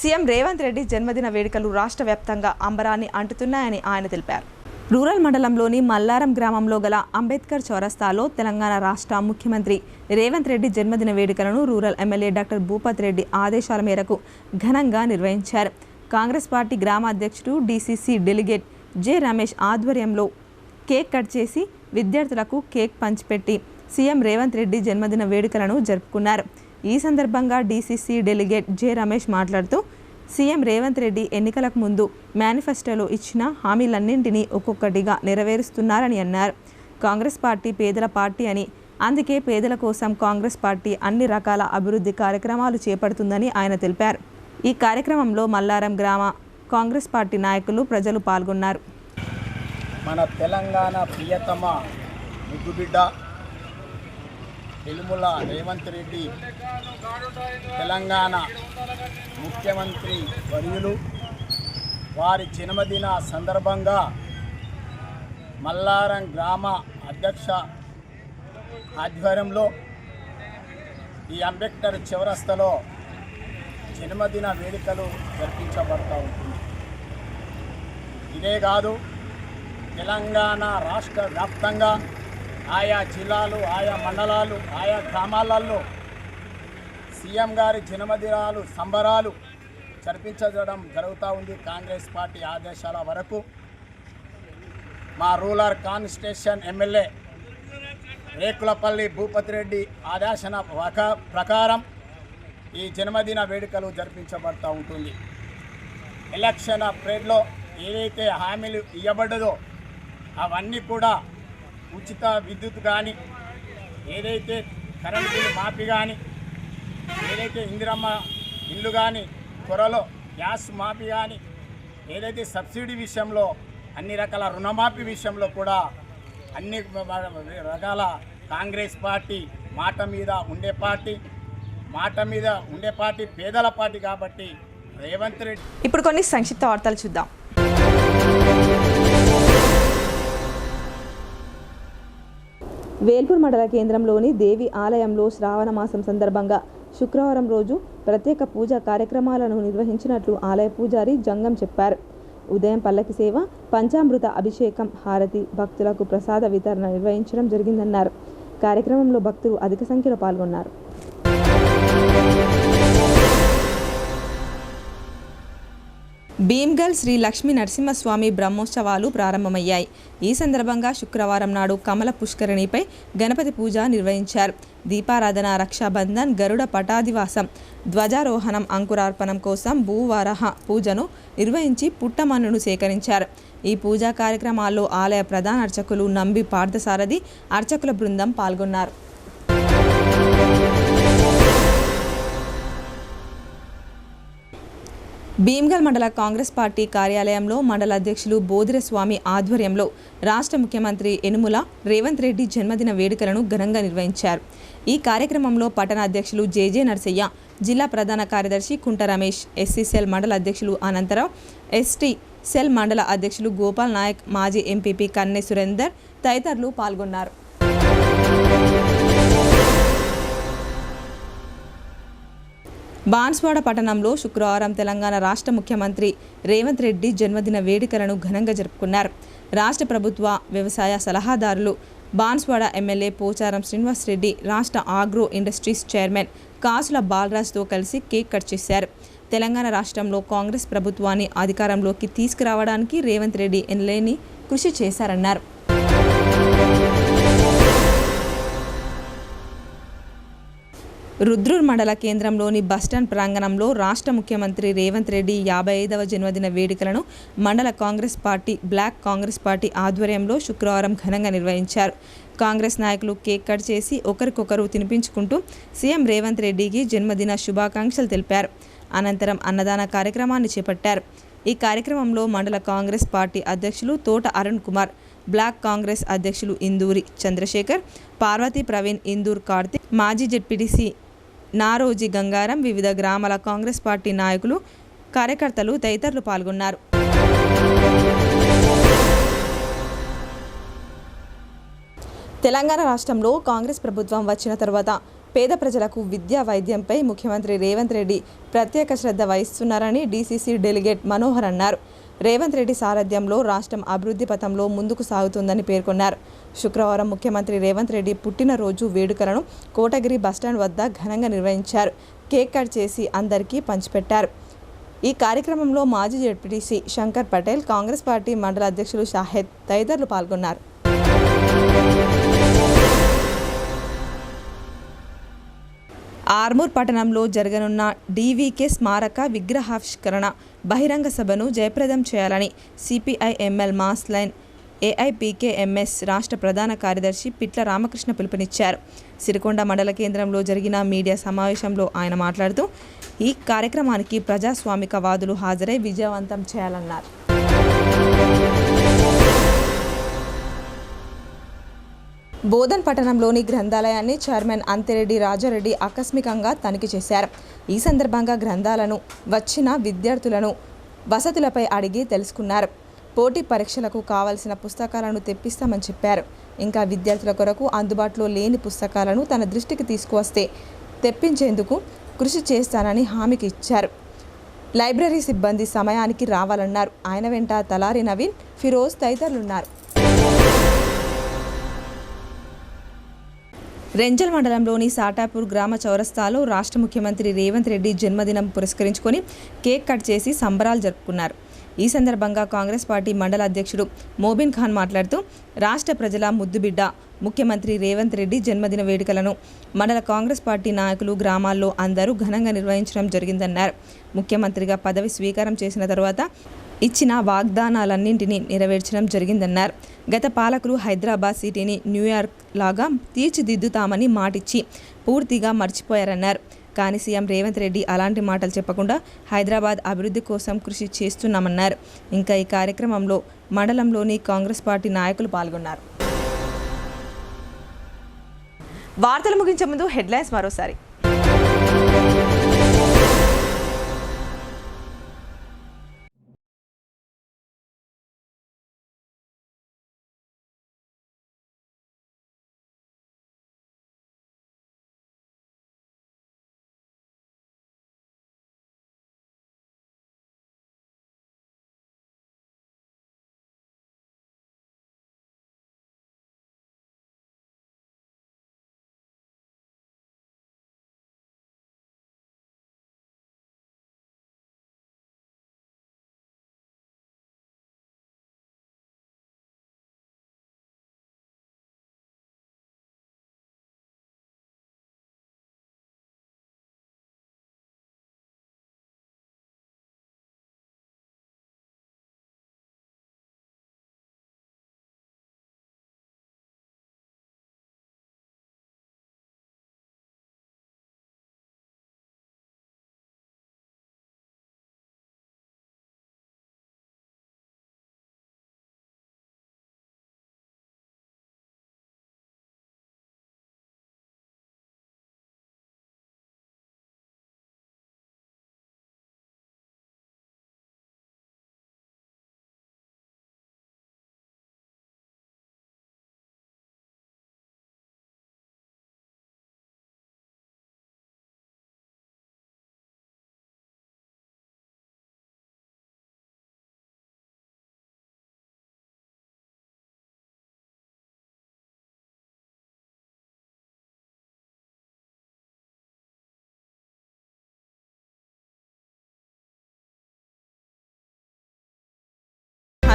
సీఎం రేవంత్ రెడ్డి జన్మదిన వేడుకలు రాష్ట్ర వ్యాప్తంగా అంబరాన్ని అంటుతున్నాయని ఆయన తెలిపారు. రూరల్ మండలంలోని మల్లారం గ్రామంలో గల అంబేద్కర్ చౌరస్తాలో తెలంగాణ రాష్ట్ర ముఖ్యమంత్రి రేవంత్ రెడ్డి జన్మదిన వేడుకలను rural MLA doctor Bhupat Reddy ఆదేశాల మేరకు ఘనంగా నిర్వహించారు. కాంగ్రెస్ పార్టీ గ్రామ అధ్యక్షుడు డీసీసీ డెలిగేట్ జె రమేష్ ఆధ్వర్యంలో కేక్ కట్ చేసి విద్యార్థులకు కేక్ పంచిపెట్టి సీఎం రేవంత్ రెడ్డి జన్మదిన వేడుకలను జరుపుకున్నారు. ఈ సందర్భంగా డీసీసీ డెలిగేట్ జె రమేష్ మాట్లాడుతూ సీఎం రేవంత్ రెడ్డి ఎన్నికలకు ముందు మేనిఫెస్టోలో ఇచ్చిన హామీలన్నింటినీ ఒక్కొక్కటిగా నెరవేరుస్తున్నారని అన్నారు. కాంగ్రెస్ పార్టీ పేదల పార్టీ అని, అందుకే పేదల కోసం కాంగ్రెస్ పార్టీ అన్ని రకాల అభివృద్ధి కార్యక్రమాలు చేపడుతుందని ఆయన తెలిపారు. ఈ కార్యక్రమంలో మల్లారం గ్రామ కాంగ్రెస్ పార్టీ నాయకులు, ప్రజలు పాల్గొన్నారు. మన తెలంగాణ ప్రియతమ ముద్దుబిడ్డ ఎలుముల రేవంత్ రెడ్డి తెలంగాణ ముఖ్యమంత్రి వర్యులు వారి జన్మదిన సందర్భంగా మల్లారం గ్రామ అధ్యక్ష ఆధ్వర్యంలో ఈ అంబేద్కర్ చౌరస్తాలో జన్మదిన వేడుకలు జరిపించబడుతూ ఉంటుంది. ఇదే కాదు, తెలంగాణ రాష్ట్ర వ్యాప్తంగా ఆయా జిల్లాలు, ఆయా మండలాలు, ఆయా గ్రామాలలో సీఎం గారి జన్మదినాలు సంబరాలు జరిపించడం జరుగుతూ ఉంది. కాంగ్రెస్ పార్టీ ఆదేశాల వరకు మా rural constitution MLA Rekulapalli Bhupath Reddy ఆదేశన ప్రకారం ఈ జన్మదిన వేడుకలు జరిపించబడుతూ ఉంటుంది. ఎలక్షన్ పీరియడ్లో ఏదైతే హామీలు ఇవ్వబడ్డదో అవన్నీ కూడా ఉచిత విద్యుత్ కానీ, ఏదైతే కరెంట్ బిల్లు మాఫీ కానీ, ఏదైతే ఇందిరమ్మ ఇల్లు కానీ, త్వరలో గ్యాస్ మాఫీ కానీ, ఏదైతే సబ్సిడీ విషయంలో, అన్ని రకాల రుణమాఫీ విషయంలో కూడా అన్ని రకాల కాంగ్రెస్ పార్టీ మాట మీద ఉండే పార్టీ పేదల పార్టీ కాబట్టి రేవంత్ రెడ్డి. ఇప్పుడు కొన్ని సంక్షిప్త వార్తలు చూద్దాం. వేల్పూర్ మండల కేంద్రంలోని దేవి ఆలయంలో శ్రావణ మాసం సందర్భంగా శుక్రవారం రోజు ప్రత్యేక పూజా కార్యక్రమాలను నిర్వహించినట్లు ఆలయ పూజారి జంగం చెప్పారు. ఉదయం పల్లకి సేవ, పంచామృత అభిషేకం, హారతి, భక్తులకు ప్రసాద వితరణ నిర్వహించడం జరిగిందన్నారు. కార్యక్రమంలో భక్తులు అధిక సంఖ్యలో పాల్గొన్నారు. భీమ్గల్ శ్రీ లక్ష్మీ నరసింహస్వామి బ్రహ్మోత్సవాలు ప్రారంభమయ్యాయి. ఈ సందర్భంగా శుక్రవారం నాడు కమల పుష్కరిణిపై గణపతి పూజ నిర్వహించారు. దీపారాధన, రక్షాబంధన్, గరుడ పటాదివాసం, ధ్వజారోహణం, అంకురార్పణం కోసం భూవరాహ పూజను నిర్వహించి పుట్టమన్నును సేకరించారు. ఈ పూజా కార్యక్రమాల్లో ఆలయ ప్రధాన అర్చకులు నంబి పార్థసారథి అర్చకుల బృందం పాల్గొన్నారు. భీమ్గల్ మండల కాంగ్రెస్ పార్టీ కార్యాలయంలో మండల అధ్యక్షులు బోధిరస్వామి ఆధ్వర్యంలో రాష్ట్ర ముఖ్యమంత్రి యనుమల రేవంత్ రెడ్డి జన్మదిన వేడుకలను ఘనంగా నిర్వహించారు. ఈ కార్యక్రమంలో పట్టణ అధ్యక్షులు జేజే నర్సయ్య, జిల్లా ప్రధాన కార్యదర్శి కుంట రమేష్, ఎస్సీ సెల్ మండల అధ్యక్షులు అనంతరావు, ఎస్టీ సెల్ మండల అధ్యక్షులు గోపాల్ నాయక్, మాజీ ఎంపీపీ కన్నె సురేందర్ తదితరులు పాల్గొన్నారు. బాన్స్వాడ పట్టణంలో శుక్రవారం తెలంగాణ రాష్ట్ర ముఖ్యమంత్రి రేవంత్ రెడ్డి జన్మదిన వేడుకలను ఘనంగా జరుపుకున్నారు. రాష్ట్ర ప్రభుత్వ వ్యవసాయ సలహాదారులు, బాన్స్వాడ ఎమ్మెల్యే పోచారం శ్రీనివాస్ రెడ్డి, రాష్ట్ర ఆగ్రో ఇండస్ట్రీస్ చైర్మన్ కాసుల బాలరాజ్తో కలిసి కేక్ కట్ చేశారు. తెలంగాణ రాష్ట్రంలో కాంగ్రెస్ ప్రభుత్వాన్ని అధికారంలోకి తీసుకురావడానికి రేవంత్ రెడ్డి ఎనలేని కృషి చేశారన్నారు. రుద్రూర్ మండల కేంద్రంలోని బస్టాండ్ ప్రాంగణంలో రాష్ట్ర ముఖ్యమంత్రి రేవంత్ రెడ్డి 55వ జన్మదిన వేడుకలను మండల Congress party, block Congress party ఆధ్వర్యంలో శుక్రవారం ఘనంగా నిర్వహించారు. కాంగ్రెస్ నాయకులు కేక్ కట్ చేసి ఒకరికొకరు తినిపించుకుంటూ సీఎం రేవంత్ రెడ్డికి జన్మదిన శుభాకాంక్షలు తెలిపారు. అనంతరం అన్నదాన కార్యక్రమాన్ని చేపట్టారు. ఈ కార్యక్రమంలో మండల కాంగ్రెస్ పార్టీ అధ్యక్షులు తోట అరుణ్ కుమార్, బ్లాక్ కాంగ్రెస్ అధ్యక్షులు ఇందూరి చంద్రశేఖర్, పార్వతీ ప్రవీణ్, ఇందూర్ కార్తిక్, మాజీ జెడ్పీటీసీ నారోజీ గంగారం, వివిధ గ్రామాల కాంగ్రెస్ పార్టీ నాయకులు, కార్యకర్తలు తదితరులు పాల్గొన్నారు. తెలంగాణ రాష్ట్రంలో కాంగ్రెస్ ప్రభుత్వం వచ్చిన తర్వాత పేద ప్రజలకు విద్యా, వైద్యంపై ముఖ్యమంత్రి రేవంత్ రెడ్డి ప్రత్యేక శ్రద్ధ వహిస్తున్నారని డీసీసీ డెలిగేట్ మనోహర్ అన్నారు. రేవంత్ రెడ్డి సారథ్యంలో రాష్ట్రం అభివృద్ధి పథంలో ముందుకు సాగుతుందని పేర్కొన్నారు. శుక్రవారం ముఖ్యమంత్రి రేవంత్ రెడ్డి పుట్టినరోజు వేడుకలను కోటగిరి బస్టాండ్ వద్ద ఘనంగా నిర్వహించారు. కేక్ కట్ చేసి అందరికీ పంచిపెట్టారు. ఈ కార్యక్రమంలో మాజీ జెడ్పీటీసీ శంకర్ పటేల్, కాంగ్రెస్ పార్టీ మండల అధ్యక్షులు షాహెద్ తదితరులు పాల్గొన్నారు. ఆర్మూర్ పట్టణంలో జరగనున్న డీవీకే స్మారక విగ్రహావిష్కరణ బహిరంగ సభను జయప్రదం చేయాలని సిపిఐ ఎంఎల్ మాస్ లైన్ ఏఐపీకేఎంఎస్ రాష్ట్ర ప్రధాన కార్యదర్శి పిట్ల రామకృష్ణ పిలుపునిచ్చారు. సిరికొండ మండల కేంద్రంలో జరిగిన మీడియా సమావేశంలో ఆయన మాట్లాడుతూ ఈ కార్యక్రమానికి ప్రజాస్వామికవాదులు హాజరై విజయవంతం చేయాలన్నారు. బోధన్ పట్టణంలోని గ్రంథాలయాన్ని చైర్మన్ అంతిరెడ్డి రాజారెడ్డి ఆకస్మికంగా తనిఖీ చేశారు. ఈ సందర్భంగా గ్రంథాలను వచ్చిన విద్యార్థులను వసతులపై అడిగి తెలుసుకున్నారు. పోటీ పరీక్షలకు కావలసిన పుస్తకాలను తెప్పిస్తామని చెప్పారు. ఇంకా విద్యార్థుల కొరకు అందుబాటులో లేని పుస్తకాలను తన దృష్టికి తీసుకువస్తే తెప్పించేందుకు కృషి చేస్తానని హామీకి ఇచ్చారు. లైబ్రరీ సిబ్బంది సమయానికి రావాలన్నారు. ఆయన వెంట తలారి నవీన్, ఫిరోజ్ తదితరులున్నారు. రెంజల్ మండలంలోని సాటాపూర్ గ్రామ చౌరస్తాలో రాష్ట్ర ముఖ్యమంత్రి రేవంత్ రెడ్డి జన్మదినం పురస్కరించుకొని కేక్ కట్ చేసి సంబరాలు జరుపుకున్నారు. ఈ సందర్భంగా కాంగ్రెస్ పార్టీ మండల అధ్యక్షుడు మోబిన్ ఖాన్ మాట్లాడుతూ రాష్ట్ర ప్రజల ముద్దుబిడ్డ ముఖ్యమంత్రి రేవంత్ రెడ్డి జన్మదిన వేడుకలను మండల కాంగ్రెస్ పార్టీ నాయకులు, గ్రామాల్లో అందరూ ఘనంగా నిర్వహించడం జరిగిందన్నారు. ముఖ్యమంత్రిగా పదవి స్వీకారం చేసిన తర్వాత ఇచ్చిన వాగ్దానాలన్నింటినీ నెరవేర్చడం జరిగిందన్నారు. గత పాలకులు హైదరాబాద్ సిటీని న్యూయార్క్ లాగా తీర్చిదిద్దుతామని మాటిచ్చి పూర్తిగా మర్చిపోయారన్నారు. కానీ సీఎం రేవంత్ రెడ్డి అలాంటి మాటలు చెప్పకుండా హైదరాబాద్ అభివృద్ధి కోసం కృషి చేస్తున్నామన్నారు. ఇంకా ఈ కార్యక్రమంలో మండలంలోని కాంగ్రెస్ పార్టీ నాయకులు పాల్గొన్నారు. వార్తలు ముగించే ముందు హెడ్లైన్స్ మరోసారి.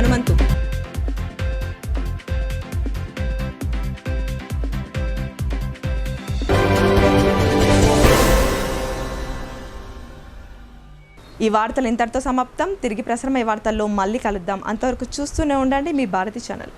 హనుమంతు. ఈ వార్తలు ఇంతటితో సమాప్తం. తిరిగి ప్రసారమయ్యే వార్తల్లో మళ్ళీ కలుద్దాం. అంతవరకు చూస్తూనే ఉండండి మీ భారతి ఛానల్.